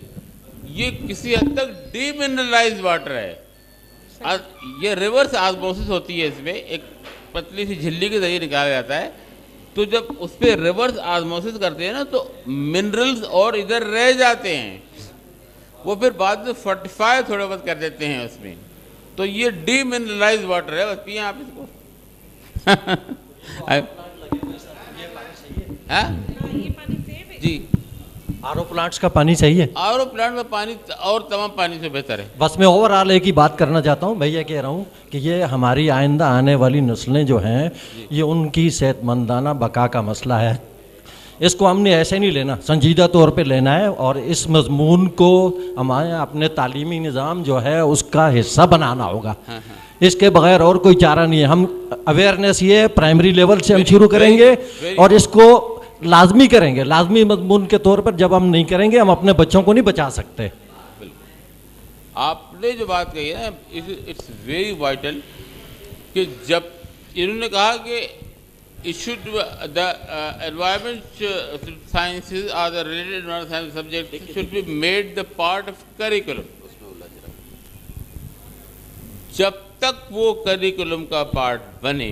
ये किसी हद तक डीमिनरलाइज्ड वाटर है। ये रिवर्स ऑस्मोसिस होती है, इसमें एक पतली सी झिल्ली के जरिए निकाला जाता है। तो जब उस पर रिवर्स ऑस्मोसिस करते हैं ना तो मिनरल्स और इधर रह जाते हैं, वो फिर बाद में फोर्टिफाई थोड़ा बहुत कर देते हैं उसमें। तो ये डीमिनरलाइज्ड वाटर है, बस पिए आप इसको। ये पानी सेफ है? जी आरओ प्लांट्स का पानी चाहिए? आरओ प्लांट में पानी और तमाम पानी से बेहतर है। बस मैं ओवरऑल एक ही बात करना चाहता हूँ, मैं ये कह रहा हूँ कि ये हमारी आइंदा आने वाली नस्लें जो हैं, ये उनकी सेहतमंदाना बका का मसला है। इसको हमने ऐसे नहीं लेना, संजीदा तौर पे लेना है और इस मजमून को हमारे अपने तालीमी निज़ाम जो है उसका हिस्सा बनाना होगा। इसके बगैर और कोई चारा नहीं है। हम अवेयरनेस ये प्राइमरी लेवल से हम शुरू करेंगे और इसको लाजमी करेंगे। लाजमी मजमून के तौर पर जब हम नहीं करेंगे, हम अपने बच्चों को नहीं बचा सकते। आपने जो बात कही है इट्स वेरी वाइटल कि जब इन्होंने कहा कि it should the environment sciences or the related environment science subjects should be made the part of curriculum। जब तक वो करिकुलम का पार्ट बने,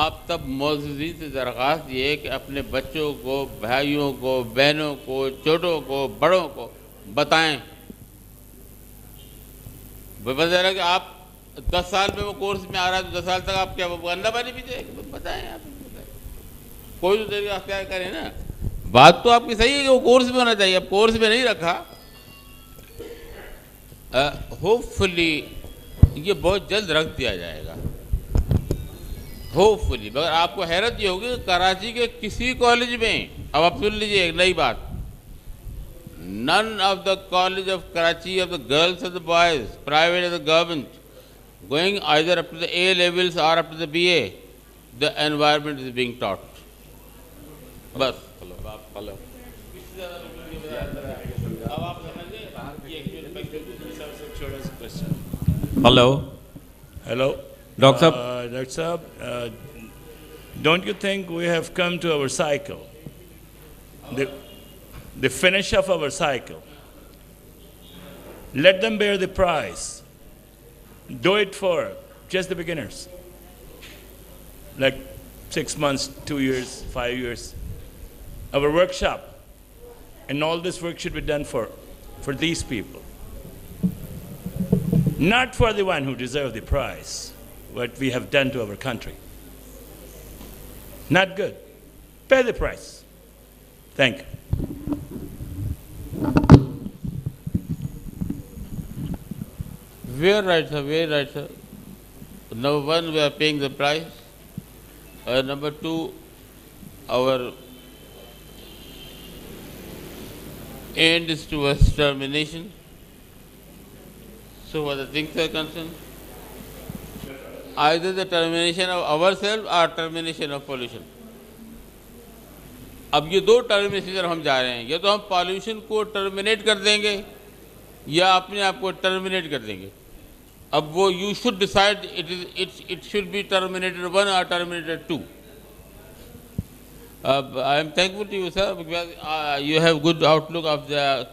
आप तब मौजूदी से दरख्वास्त ये है कि अपने बच्चों को, भाइयों को, बहनों को, छोटों को, बड़ों को बताएं। बता रहा कि आप 10 साल में वो कोर्स में आ रहा है तो 10 साल तक आप क्या वो गंदा पानी पीते हैं? बताएं आप, कोई तो तरीका क्या करें ना। बात तो आपकी सही है कि वो कोर्स में होना चाहिए, अब कोर्स में नहीं रखा। होपफुली ये बहुत जल्द रख दिया जाएगा, होपफुली। मगर आपको हैरत ये होगी कराची के किसी कॉलेज में, अब आप सुन लीजिए एक नई बात, none of the college of Karachi of the girls or the boys, private or the government, going either up to the A levels or up to the BA, the environment is being taught. बस हेलो हेलो डॉक्टर साहब। Dr. Saab, don't you think we have come to our cycle, the finish of our cycle? Let them bear the price. Do it for just the beginners, like 6 months, 2 years, 5 years. Our workshop and all this work should be done for these people, not for the one who deserve the prize. What we have done to our country, not good. Pay the price. Thank you. Very right, sir. Very right, sir. Number one, we are paying the price. Number two, our end is towards termination. So far the things are concerned, either the termination of ourselves or termination of pollution. अब ये दो टर्मिनेशन हम जा रहे हैं, या तो हम पॉल्यूशन को टर्मिनेट कर देंगे या अपने आप को टर्मिनेट कर देंगे। अब वो you should decide, it should be terminated 1 or terminated 2। I am thankful to you, sir, because you have good outlook of the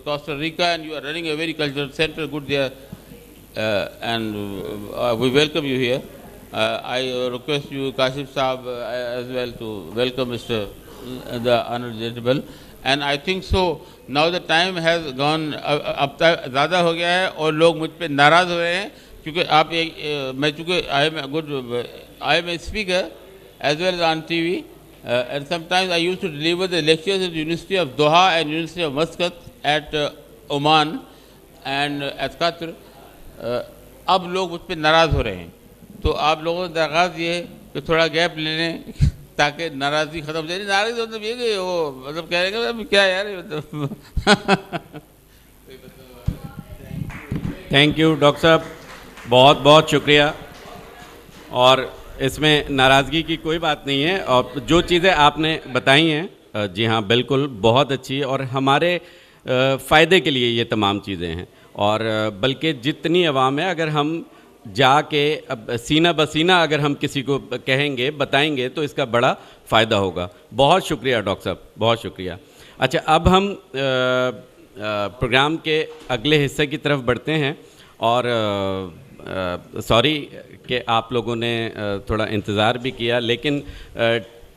Costa Rica and you are running a very cultural center, good there, and we welcome you here. I request you, Kashif Saab, as well to welcome the honored gentleman. And I think so, now the time has gone, अब तक ज़्यादा हो गया है और लोग मुझ पे नाराज़ हो रहे हैं क्योंकि आप मैं चूँकि I am a speaker as well as on TV. And sometimes I used to deliver the lectures at the University of Doha and University of Muscat at Oman and at Qatar. अब लोग मुझ पर नाराज़ हो रहे हैं, तो आप लोगों से दरख्वास्त ये है कि थोड़ा गैप ले लें ताकि नाराज़गी ख़त्म हो जाए। नाराज़गी मतलब ये कि वो मतलब कह रहे हैं क्या यार मतलब। थैंक यू डॉक्टर साहब, बहुत बहुत शुक्रिया। और इसमें नाराज़गी की कोई बात नहीं है, और जो चीज़ें आपने बताई हैं जी हाँ बिल्कुल बहुत अच्छी है और हमारे फ़ायदे के लिए ये तमाम चीज़ें हैं। और बल्कि जितनी अवाम है, अगर हम जाके अब सीना बसीना अगर हम किसी को कहेंगे बताएंगे तो इसका बड़ा फ़ायदा होगा। बहुत शुक्रिया डॉक्टर साहब, बहुत शुक्रिया। अच्छा, अब हम प्रोग्राम के अगले हिस्से की तरफ बढ़ते हैं और सॉरी कि आप लोगों ने थोड़ा इंतज़ार भी किया, लेकिन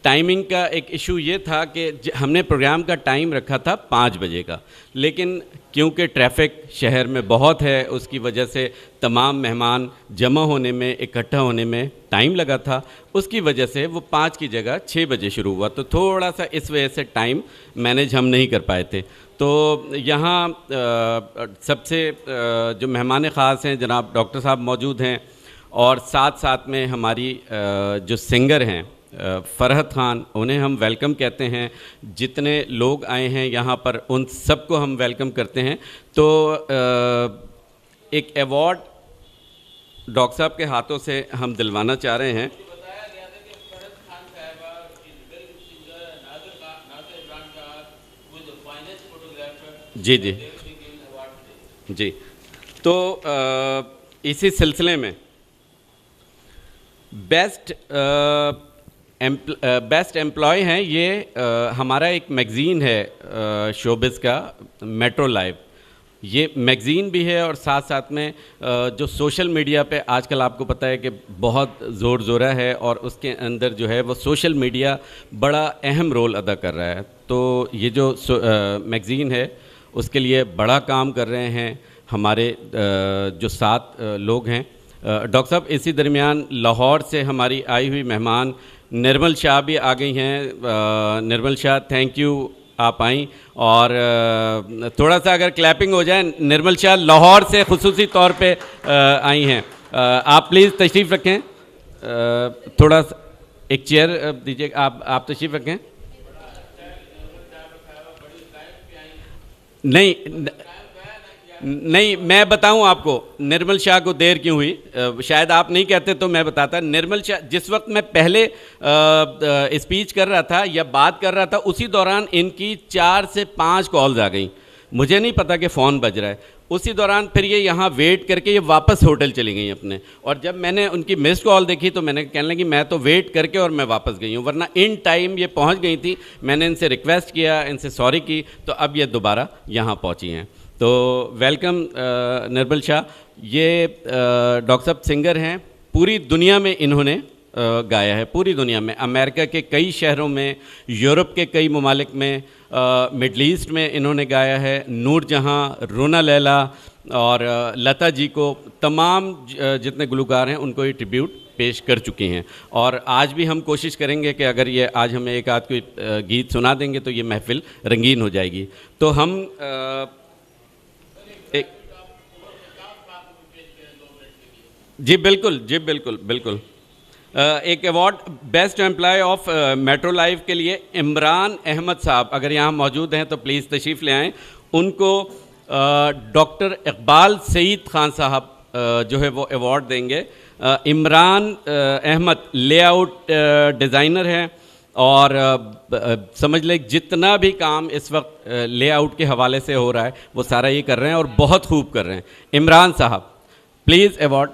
टाइमिंग का एक इशू ये था कि हमने प्रोग्राम का टाइम रखा था 5 बजे का, लेकिन क्योंकि ट्रैफिक शहर में बहुत है उसकी वजह से तमाम मेहमान जमा होने में, इकट्ठा होने में टाइम लगा था, उसकी वजह से वो 5 की जगह 6 बजे शुरू हुआ। तो थोड़ा सा इस वजह से टाइम मैनेज हम नहीं कर पाए थे। तो यहाँ सबसे जो मेहमान ख़ास हैं जनाब डॉक्टर साहब मौजूद हैं, और साथ साथ में हमारी जो सिंगर हैं फ़रहत ख़ान, उन्हें हम वेलकम कहते हैं। जितने लोग आए हैं यहाँ पर उन सबको हम वेलकम करते हैं। तो एक अवार्ड डॉक्टर साहब के हाथों से हम दिलवाना चाह रहे हैं। जी जी जी। तो इसी सिलसिले में बेस्ट एम्प्लॉय हैं ये हमारा एक मैगज़ीन है शोबिज़ का, मेट्रो लाइव। ये मैगज़ीन भी है और साथ साथ में जो सोशल मीडिया पे आजकल आपको पता है कि बहुत ज़ोर है, और उसके अंदर जो है वो सोशल मीडिया बड़ा अहम रोल अदा कर रहा है। तो ये जो मैगज़ीन है उसके लिए बड़ा काम कर रहे हैं हमारे जो 7 लोग हैं। डॉक्टर साहब, इसी दरमियान लाहौर से हमारी आई हुई मेहमान निर्मल शाह भी आ गई हैं। निर्मल शाह, थैंक यू, आप आई। और थोड़ा सा अगर क्लैपिंग हो जाए, निर्मल शाह लाहौर से खुसूसी तौर पे आई हैं। आप प्लीज़ तशरीफ़ रखें, थोड़ा सा एक चेयर दीजिए, आप तशरीफ़ रखें। नहीं, मैं बताऊं आपको निर्मल शाह को देर क्यों हुई, शायद आप नहीं कहते तो मैं बताता। निर्मल शाह, जिस वक्त मैं पहले स्पीच कर रहा था या बात कर रहा था, उसी दौरान इनकी 4 से 5 कॉल्स आ गई। मुझे नहीं पता कि फ़ोन बज रहा है। उसी दौरान फिर ये यहाँ वेट करके ये वापस होटल चली गई अपने, और जब मैंने उनकी मिस्ड कॉल देखी तो मैंने कहने लगी मैं तो वेट करके और मैं वापस गई हूँ, वरना इन टाइम ये पहुँच गई थी। मैंने इनसे रिक्वेस्ट किया, इनसे सॉरी की, तो अब ये दोबारा यहाँ पहुँची हैं। तो वेलकम निर्मल शाह। ये डॉक्टर साहब सिंगर हैं, पूरी दुनिया में इन्होंने गाया है, पूरी दुनिया में, अमेरिका के कई शहरों में, यूरोप के कई ममालिक में, मिडल ईस्ट में इन्होंने गाया है। नूर जहाँ, रोना लैला और लता जी को, तमाम जितने गुलकार हैं उनको ये ट्रिब्यूट पेश कर चुकी हैं। और आज भी हम कोशिश करेंगे कि अगर ये आज हमें एक आध कोई गीत सुना देंगे तो ये महफिल रंगीन हो जाएगी। तो हम जी बिल्कुल, जी बिल्कुल बिल्कुल। एक award best employ of Metro Live के लिए इमरान अहमद साहब अगर यहाँ मौजूद हैं तो प्लीज़ तशरीफ़ ले आएँ। उनको डॉक्टर इकबाल सईद ख़ान साहब जो है वो अवार्ड देंगे। इमरान अहमद लेआउट डिज़ाइनर हैं, और समझ लें जितना भी काम इस वक्त लेआउट के हवाले से हो रहा है वो सारा ये कर रहे हैं और बहुत खूब कर रहे हैं। इमरान साहब प्लीज़ अवार्ड।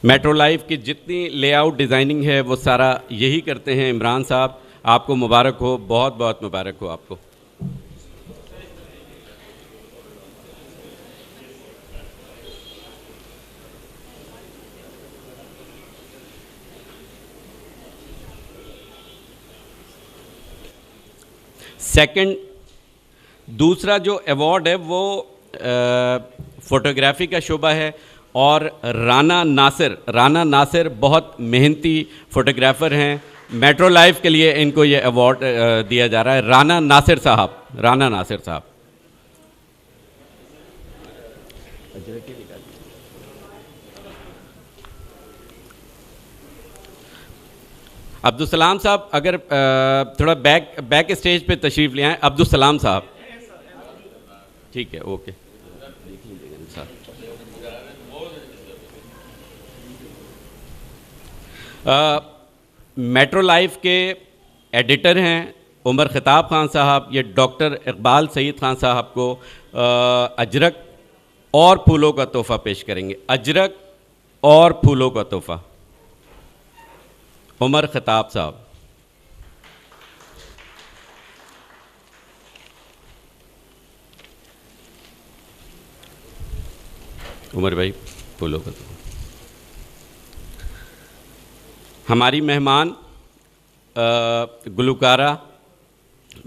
मेट्रो लाइफ की जितनी लेआउट डिज़ाइनिंग है वो सारा यही करते हैं इमरान साहब। आपको मुबारक हो, बहुत बहुत मुबारक हो आपको। सेकंड, दूसरा जो अवार्ड है वो फ़ोटोग्राफ़ी का शोबा है, और राना नासिर बहुत मेहनती फ़ोटोग्राफ़र हैं। मेट्रो लाइफ के लिए इनको ये अवार्ड दिया जा रहा है। राना नासिर साहब। अब्दुल सलाम साहब अगर थोड़ा बैक स्टेज पे तशरीफ़ ले आएँ। अब्दुल सलाम साहब, ठीक है, ओके। मेट्रो लाइफ के एडिटर हैं उमर ख़िताब ख़ान साहब। ये डॉक्टर इकबाल सईद ख़ान साहब को अजरक और फूलों का तोहफ़ा पेश करेंगे। अजरक और फूलों का तोहफ़ा, उमर ख़िताब साहब। उमर भाई। फूलों का तोहफा। हमारी मेहमान गुलकारा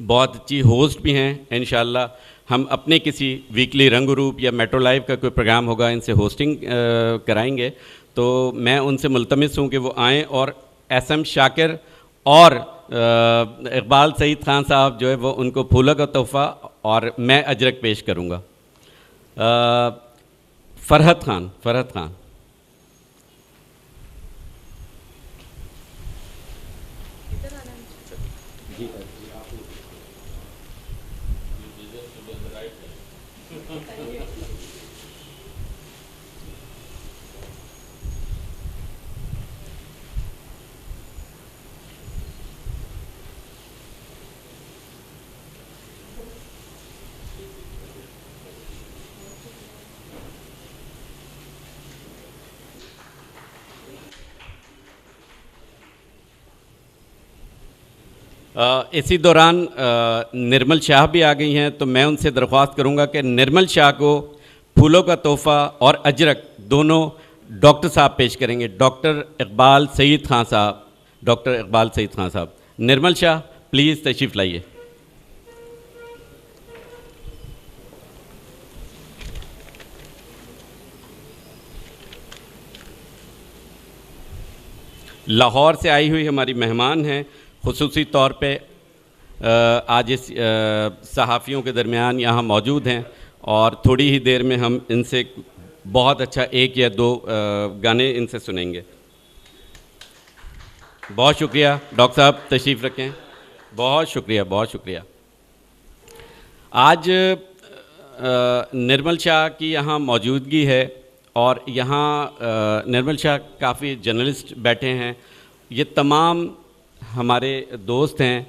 बहुत अच्छी होस्ट भी हैं। इंशाल्लाह हम अपने किसी वीकली रंग रूप या मेट्रो लाइव का कोई प्रोग्राम होगा, इनसे होस्टिंग कराएंगे, तो मैं उनसे मुल्तमिस हूँ कि वो आएँ और SM शाकिर और इकबाल सईद खान साहब जो है वो उनको फूलों का तोहफ़ा और मैं अजरक पेश करूँगा। फरहत खान इसी दौरान निर्मल शाह भी आ गई हैं, तो मैं उनसे दरख्वास्त करूंगा कि निर्मल शाह को फूलों का तोहफ़ा और अजरक दोनों डॉक्टर साहब पेश करेंगे। डॉक्टर इकबाल सईद खान साहब। निर्मल शाह प्लीज़ तशरीफ़ लाइए। लाहौर से आई हुई हमारी मेहमान हैं, खुसूसी तौर पे आज इस सहाफ़ियों के दरमियान यहाँ मौजूद हैं और थोड़ी ही देर में हम इनसे बहुत अच्छा 1 या 2 गाने इनसे सुनेंगे। बहुत शुक्रिया डॉक्टर साहब, तशरीफ़ रखें। बहुत शुक्रिया। आज निर्मल शाह की यहाँ मौजूदगी है और यहाँ निर्मल शाह काफ़ी जर्नलिस्ट बैठे हैं। ये तमाम हमारे दोस्त हैं,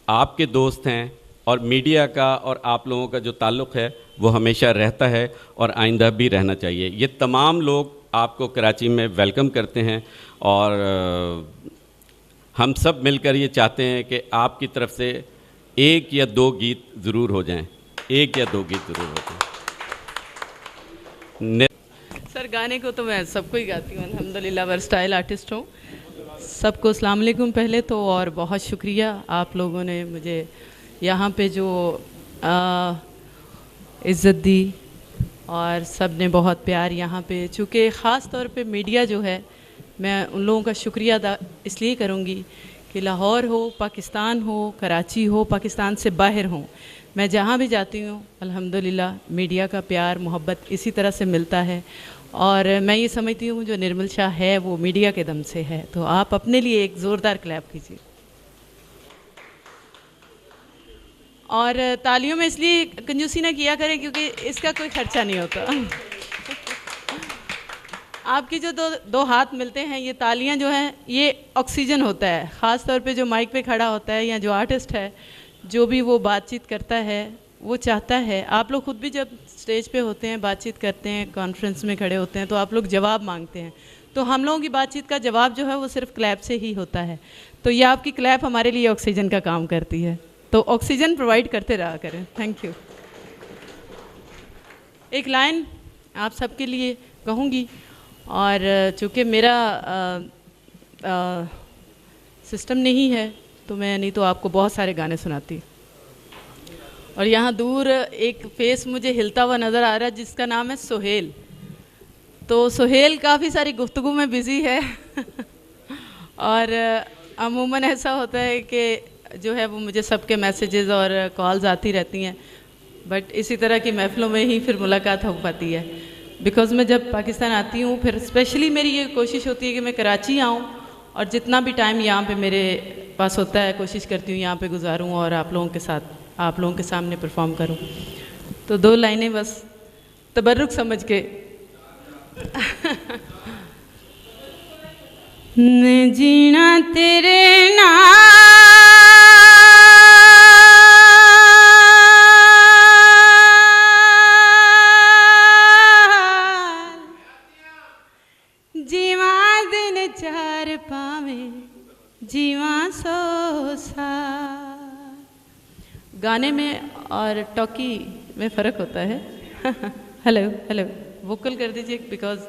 आपके दोस्त हैं और मीडिया का और आप लोगों का जो ताल्लुक़ है वो हमेशा रहता है और आइंदा भी रहना चाहिए। ये तमाम लोग आपको कराची में वेलकम करते हैं और हम सब मिलकर ये चाहते हैं कि आपकी तरफ से 1 या 2 गीत ज़रूर हो जाएं। सर गाने को तो मैं सबको ही गाती हूँ, अल्हम्दुलिल्लाह वर्सटाइल आर्टिस्ट हूँ। सबको अस्सलाम वालेकुम पहले तो, और बहुत शुक्रिया आप लोगों ने मुझे यहाँ पे जो इज़्ज़त दी और सब ने बहुत प्यार यहाँ पे, चूँकि ख़ास तौर पे मीडिया जो है, मैं उन लोगों का शुक्रिया अदा इसलिए करूँगी कि लाहौर हो, पाकिस्तान हो, कराची हो, पाकिस्तान से बाहर हो, मैं जहाँ भी जाती हूँ अल्हम्दुलिल्लाह मीडिया का प्यार मोहब्बत इसी तरह से मिलता है। और मैं ये समझती हूँ जो निर्मल शाह है वो मीडिया के दम से है। तो आप अपने लिए एक ज़ोरदार क्लैप कीजिए। और तालियों में इसलिए कंजूसी ना किया करें क्योंकि इसका कोई खर्चा नहीं होता। आपकी जो दो हाथ मिलते हैं, ये तालियां जो हैं ये ऑक्सीजन होता है। ख़ास तौर पे जो माइक पे खड़ा होता है या जो आर्टिस्ट है, जो भी वो बातचीत करता है, वो चाहता है, आप लोग खुद भी जब स्टेज पे होते हैं, बातचीत करते हैं, कॉन्फ्रेंस में खड़े होते हैं, तो आप लोग जवाब मांगते हैं। तो हम लोगों की बातचीत का जवाब जो है वो सिर्फ क्लैप से ही होता है। तो ये आपकी क्लैप हमारे लिए ऑक्सीजन का काम करती है, तो ऑक्सीजन प्रोवाइड करते रहा करें। Thank you. एक लाइन आप सबके लिए कहूँगी, और चूँकि मेरा सिस्टम नहीं है तो मैं नहीं तो आपको बहुत सारे गाने सुनाती। और यहाँ दूर एक फेस मुझे हिलता हुआ नज़र आ रहा है जिसका नाम है सोहेल। तो सोहेल काफ़ी सारी गुफ्तगू में बिज़ी है और अमूमन ऐसा होता है कि जो है वो मुझे सबके मैसेजेस और कॉल्स आती रहती हैं, बट इसी तरह की महफ़िलों में ही फिर मुलाकात हो पाती है। बिकॉज़ मैं जब पाकिस्तान आती हूँ, फिर स्पेशली मेरी ये कोशिश होती है कि मैं कराची आऊँ और जितना भी टाइम यहाँ पे मेरे पास होता है कोशिश करती हूँ यहाँ पे गुजारूँ और आप लोगों के साथ, आप लोगों के सामने परफॉर्म करूं। तो 2 लाइनें बस तबर्रुक समझ के। न जीना तेरे नाल, जीवा दिन 4 पावे, जीवा 100 साल। गाने में और टॉकी में फ़र्क होता है। हेलो वोकल कर दीजिए, बिकॉज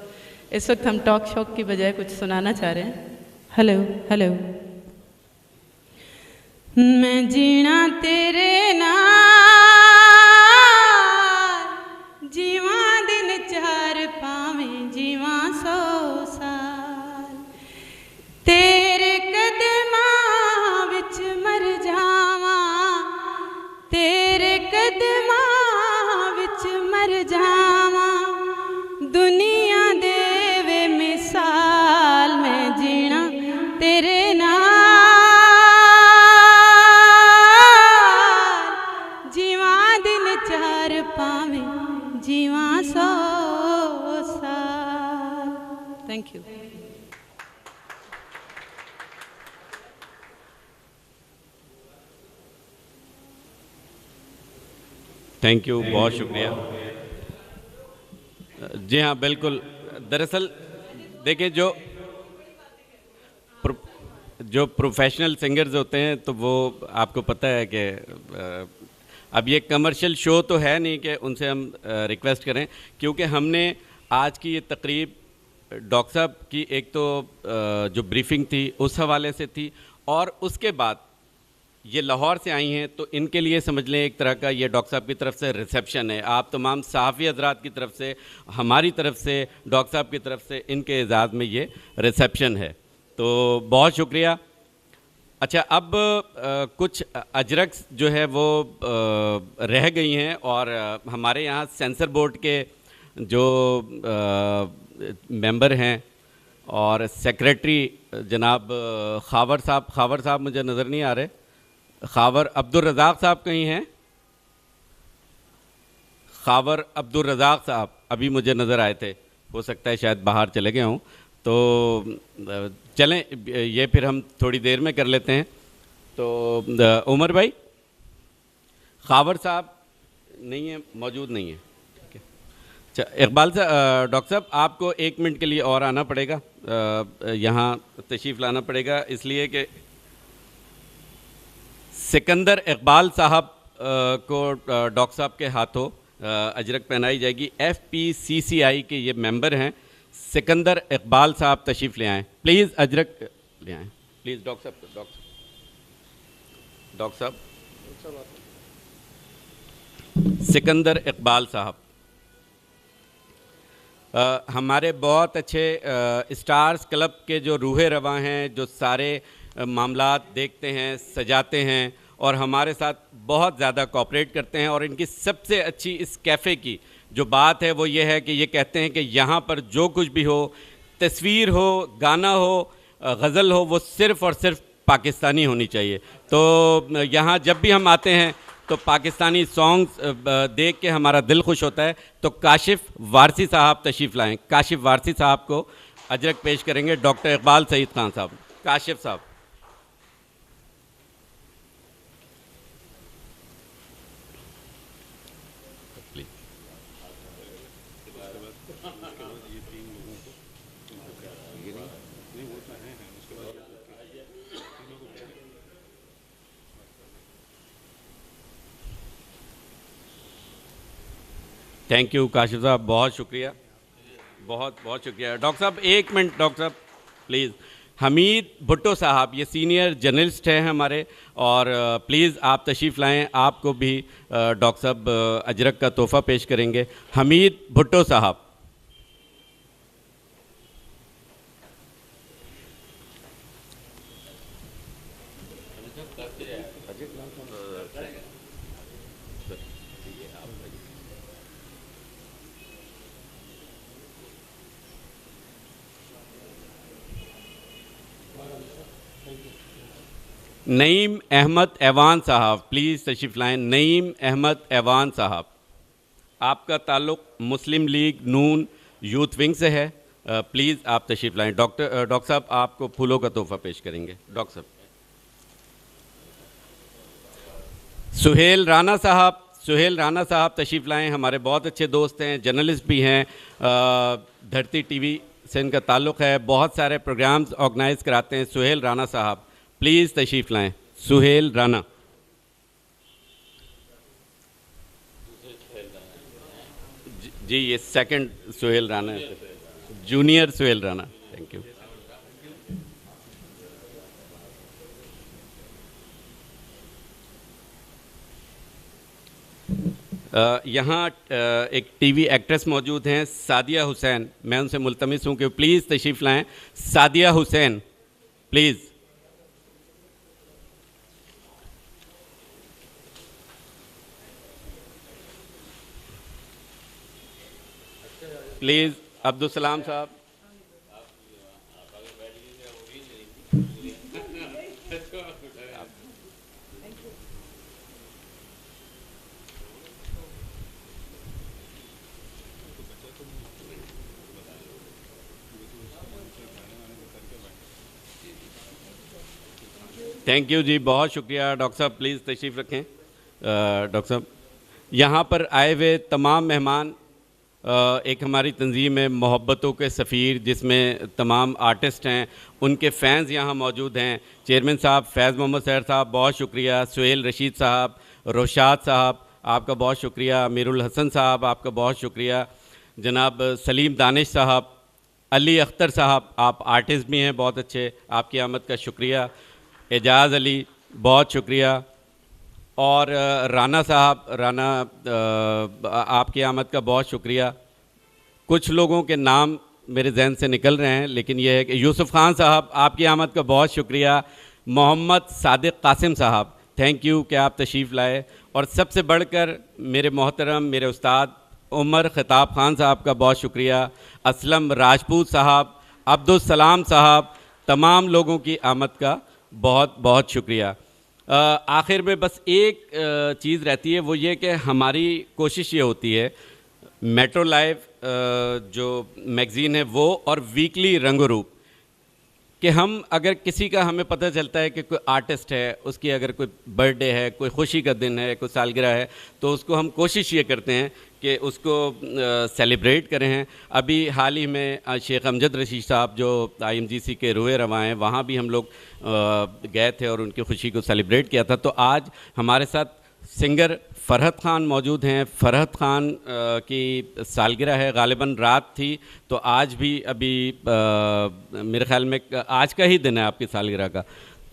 इस वक्त हम टॉक शॉक की बजाय कुछ सुनाना चाह रहे हैं। Hello hello. मैं जीना तेरे नाल, जीवा दिन 4 पावें जीवा 100 साल, तेरे कदमां विच मर जावां, तेरे कदमां विच मर जावां, दुनिया देवे मिसाल, मैं जीना तेरे नाल, जीवा दिन 4 पावें जीवा 100 साल। Thank you. थैंक यू, बहुत शुक्रिया। जी हाँ, बिल्कुल। दरअसल देखिए, जो प्रोफेशनल सिंगर्स होते हैं तो वो आपको पता है कि अब ये कमर्शियल शो तो है नहीं कि उनसे हम रिक्वेस्ट करें, क्योंकि हमने आज की ये तकरीब डॉक्टर साहब की एक तो जो ब्रीफिंग थी उस हवाले से थी, और उसके बाद ये लाहौर से आई हैं तो इनके लिए समझ लें एक तरह का ये डॉक्टर साहब की तरफ से रिसेप्शन है। आप तमाम सहाफ़ी हज़रात की तरफ से, हमारी तरफ से, डॉक्टर साहब की तरफ से इनके एजाज़ में ये रिसेप्शन है, तो बहुत शुक्रिया। अच्छा, अब कुछ अजरक्स जो है वो रह गई हैं, और हमारे यहाँ सेंसर बोर्ड के जो मेंबर हैं और सेक्रेटरी जनाब खावर साहब मुझे नज़र नहीं आ रहे। खावर अब्दुल रज़ाक साहब कहीं हैं? खावर अब्दुल रज़ाक साहब अभी मुझे नज़र आए थे, हो सकता है शायद बाहर चले गए हों, तो चलें ये फिर हम थोड़ी देर में कर लेते हैं। तो उमर भाई, खावर साहब नहीं है, मौजूद नहीं है, ठीक है। अच्छा, इकबाल साहब, डॉक्टर साहब आपको 1 मिनट के लिए और आना पड़ेगा, यहाँ तशरीफ़ लाना पड़ेगा, इसलिए कि सिकंदर इकबाल साहब को डॉक्टर साहब के हाथों अजरक पहनाई जाएगी। FPCCI के ये मेंबर हैं। सिकंदर इकबाल साहब तशरीफ़ ले आएँ प्लीज़, अजरक ले आएँ प्लीज़। डॉक्टर साहब सिकंदर इकबाल साहब हमारे बहुत अच्छे स्टार्स क्लब के जो रूहे रवां हैं, जो सारे मामलात देखते हैं, सजाते हैं और हमारे साथ बहुत ज़्यादा कोऑपरेट करते हैं। और इनकी सबसे अच्छी इस कैफ़े की जो बात है वो ये है कि ये कहते हैं कि यहाँ पर जो कुछ भी हो, तस्वीर हो, गाना हो, गज़ल हो, वो सिर्फ़ और सिर्फ पाकिस्तानी होनी चाहिए। तो यहाँ जब भी हम आते हैं तो पाकिस्तानी सॉन्ग्स देख के हमारा दिल खुश होता है। तो काशिफ वारसी साहब तशरीफ़ लाएँ। काशिफ वारसी साहब को अजरक पेश करेंगे डॉक्टर इकबाल सईद खान साहब। काशिफ साहब। थैंक यू काशिफ साहब, बहुत शुक्रिया, बहुत बहुत शुक्रिया। डॉक्टर साहब 1 मिनट, डॉक्टर साहब प्लीज़। हमीद भुट्टो साहब ये सीनियर जर्नलिस्ट हैं हमारे, और प्लीज़ आप तशरीफ़ लाएं, आपको भी डॉक्टर साहब अजरक का तोहफ़ा पेश करेंगे। हमीद भुट्टो साहब। नईम अहमद ऐवान साहब प्लीज़ तशरीफ़ लाएँ। नईम अहमद ऐवान साहब, आपका ताल्लुक़ मुस्लिम लीग नून यूथ विंग से है, प्लीज़ आप तशरीफ़ लाएँ। डॉक्टर साहब आपको फूलों का तोहफ़ा पेश करेंगे। डॉक्टर साहब। सुहेल राना साहब तशरीफ़ लाएँ, हमारे बहुत अच्छे दोस्त हैं, जर्नलिस्ट भी हैं, धरती टीवी से इनका ताल्लुक़ है, बहुत सारे प्रोग्राम्स ऑर्गेनाइज़ कराते हैं। सुहेल राना साहब प्लीज़ तशरीफ़ लाएँ। सुहेल राना। जी ये सेकंड सुहेल राना है। Junior Suhail Rana. Thank you. यहाँ एक टीवी एक्ट्रेस मौजूद हैं, सादिया हुसैन। मैं उनसे मुल्तमिस हूँ कि प्लीज़ तशरीफ़ लाएं। सादिया हुसैन प्लीज़। प्लीज़ अब्दुल सलाम साहब। थैंक यू जी, बहुत शुक्रिया। डॉक्टर साहब प्लीज़ तशरीफ़ रखें। डॉक्टर साहब, यहाँ पर आए हुए तमाम मेहमान, एक हमारी तंजीम है मोहब्बतों के सफ़ीर, जिसमें तमाम आर्टिस्ट हैं, उनके फ़ैन्स यहाँ मौजूद हैं। चेयरमैन साहब फैज़ मोहम्मद सैर साहब बहुत शुक्रिया, सुहेल रशीद साहब, रोशाद साहब आपका बहुत शुक्रिया, अमीरुल हसन साहब आपका बहुत शुक्रिया, जनाब सलीम दानिश साहब, अली अख्तर साहब आप आर्टिस्ट भी हैं बहुत अच्छे, आपकी आमद का शुक्रिया, एजाज़ अली बहुत शुक्रिया, और राना साहब, राना आपकी आमद का बहुत शुक्रिया। कुछ लोगों के नाम मेरे जहन से निकल रहे हैं, लेकिन यह है कि यूसुफ़ खान साहब आपकी आमद का बहुत शुक्रिया, मोहम्मद सादिक कासिम साहब थैंक यू कि आप तशरीफ़ लाए, और सबसे बढ़कर मेरे मोहतरम मेरे उस्ताद उमर ख़िताब ख़ान साहब का बहुत शुक्रिया, असलम राजपूत साहब, अब्दुल सलाम साहब, तमाम लोगों की आमद का बहुत बहुत शुक्रिया। आखिर में बस एक चीज़ रहती है, वो ये कि हमारी कोशिश ये होती है, मेट्रो लाइव जो मैगज़ीन है वो, और वीकली रंगरूप, कि हम अगर किसी का हमें पता चलता है कि कोई आर्टिस्ट है, उसकी अगर कोई बर्थडे है, कोई खुशी का दिन है, कोई सालगिरह है, तो उसको हम कोशिश ये करते हैं कि उसको सेलिब्रेट करें हैं। अभी हाल ही में शेख अमजद रशीद साहब जो IMGC के रोए रवा हैं, वहाँ भी हम लोग गए थे और उनकी खुशी को सेलिब्रेट किया था। तो आज हमारे साथ सिंगर फ़रहत ख़ान मौजूद हैं। फ़रहत ख़ान की सालगिरह है, ग़ालिबन रात थी, तो आज भी अभी मेरे ख़्याल में आज का ही दिन है आपकी सालगिरह का।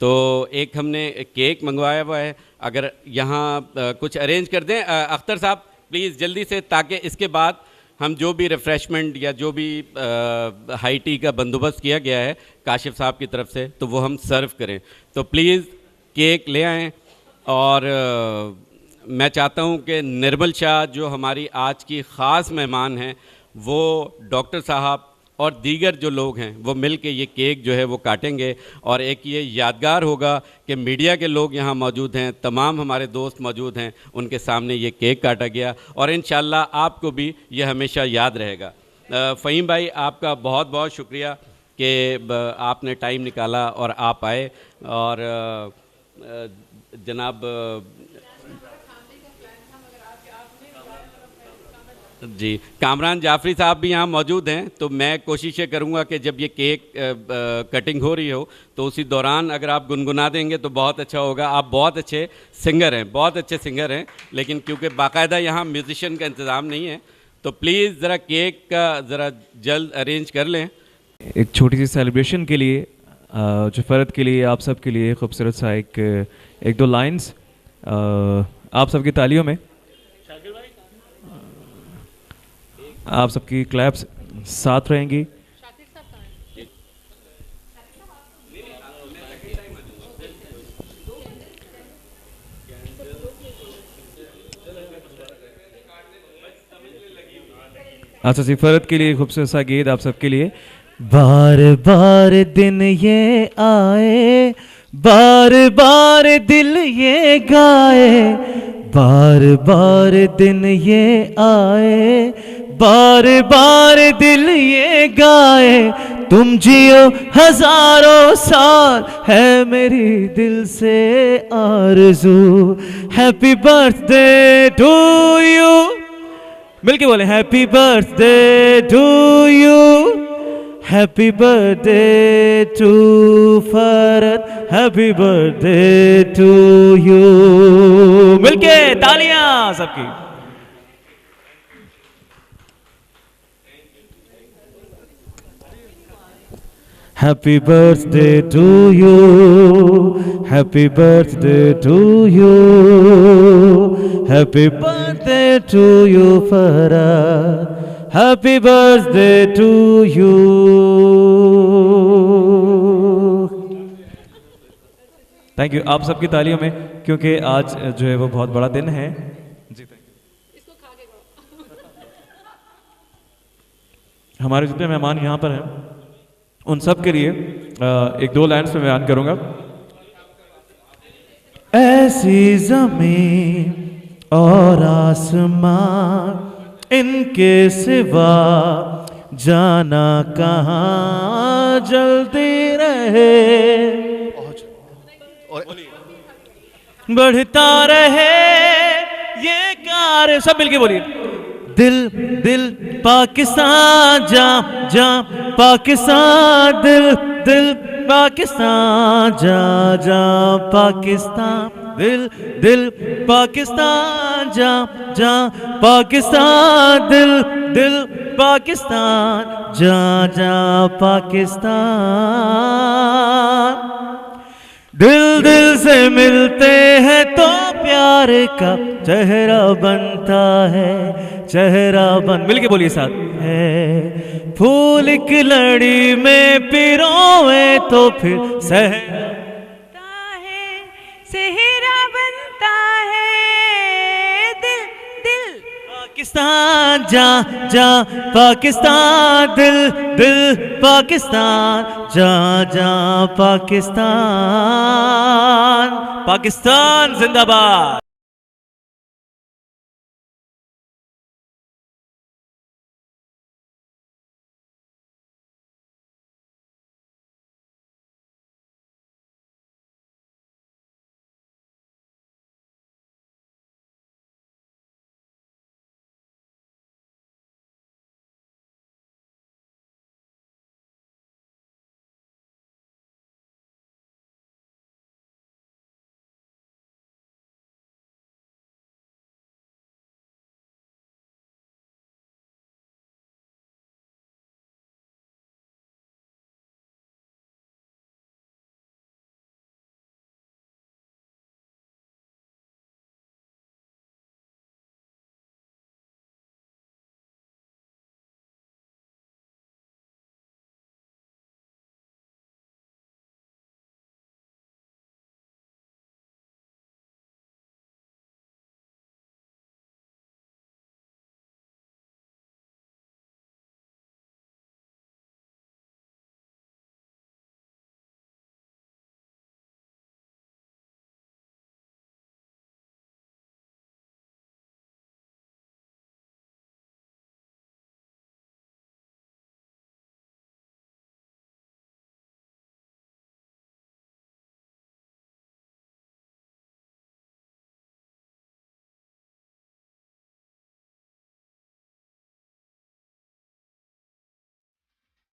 तो एक हमने केक मंगवाया हुआ है, अगर यहाँ कुछ अरेंज कर दें अख्तर साहब प्लीज़ जल्दी से, ताकि इसके बाद हम जो भी रिफ़्रेशमेंट या जो भी हाई टी का बंदोबस्त किया गया है काशिफ साहब की तरफ से, तो वो हम सर्व करें। तो प्लीज़ केक ले आएँ। और मैं चाहता हूं कि निर्मल शाह जो हमारी आज की ख़ास मेहमान हैं, वो डॉक्टर साहब और दीगर जो लोग हैं वो मिल के ये केक जो है वो काटेंगे, और एक ये यादगार होगा कि मीडिया के लोग यहाँ मौजूद हैं, तमाम हमारे दोस्त मौजूद हैं, उनके सामने ये केक काटा गया, और इंशाल्लाह आपको भी ये हमेशा याद रहेगा। फ़हीम भाई आपका बहुत बहुत शुक्रिया कि आपने टाइम निकाला और आप आए, और जनाब जी कामरान जाफरी साहब भी यहाँ मौजूद हैं, तो मैं कोशिश ये करूँगा कि जब ये केक कटिंग हो रही हो तो उसी दौरान अगर आप गुनगुना देंगे तो बहुत अच्छा होगा। आप बहुत अच्छे सिंगर हैं, बहुत अच्छे सिंगर हैं, लेकिन क्योंकि बाकायदा यहाँ म्यूज़िशियन का इंतज़ाम नहीं है, तो प्लीज़ ज़रा केक का ज़रा जल्द अरेंज कर लें। एक छोटी सी सेलिब्रेशन के लिए जो फ़रहत के लिए, आप सब के लिए खूबसूरत सा एक दो लाइंस आप सबकी तालियों में, आप सबकी क्लैप्स साथ रहेंगी। अच्छा सी फ़रहत के लिए खूबसूरत सा गीत आप सबके लिए। बार बार दिन ये आए, बार बार दिल ये गाए, बार बार दिन ये आए, बार बार दिल ये गाए, तुम जियो हजारों साल है मेरी दिल से आरज़ू। हैप्पी बर्थडे टू यू, मिलके बोले happy birthday to you, happy birthday to Farhat, happy birthday to you. मिलके तालियां सबकी। Happy birthday to you. Happy birthday to you. Happy birthday to you, Farah. Happy birthday to you. Thank you आप सबकी तालियों में, क्योंकि आज जो है वो बहुत बड़ा दिन है। जी हमारे जितने मेहमान यहाँ पर हैं उन सब के लिए एक दो लाइन्स में बयान करूँगा। ऐसी ज़मीन और आसमां इनके सिवा जाना कहाँ जलती रहे, बढ़ता रहे ये कार। सब मिलके बोलिए, दिल दिल पाकिस्तान जा जा पाकिस्तान, दिल दिल पाकिस्तान जा जा पाकिस्तान, दिल दिल पाकिस्तान जा जा पाकिस्तान, दिल दिल पाकिस्तान जा जा पाकिस्तान। दिल दिल से मिलते हैं तो प्यार का चेहरा बनता है, चेहरा बन मिलके बोलिए साथ है। फूल की लड़ी में पिरोए तो फिर सेहरा बनता है। दिल दिल पाकिस्तान जा जा पाकिस्तान, दिल दिल पाकिस्तान जा जा पाकिस्तान। पाकिस्तान जिंदाबाद।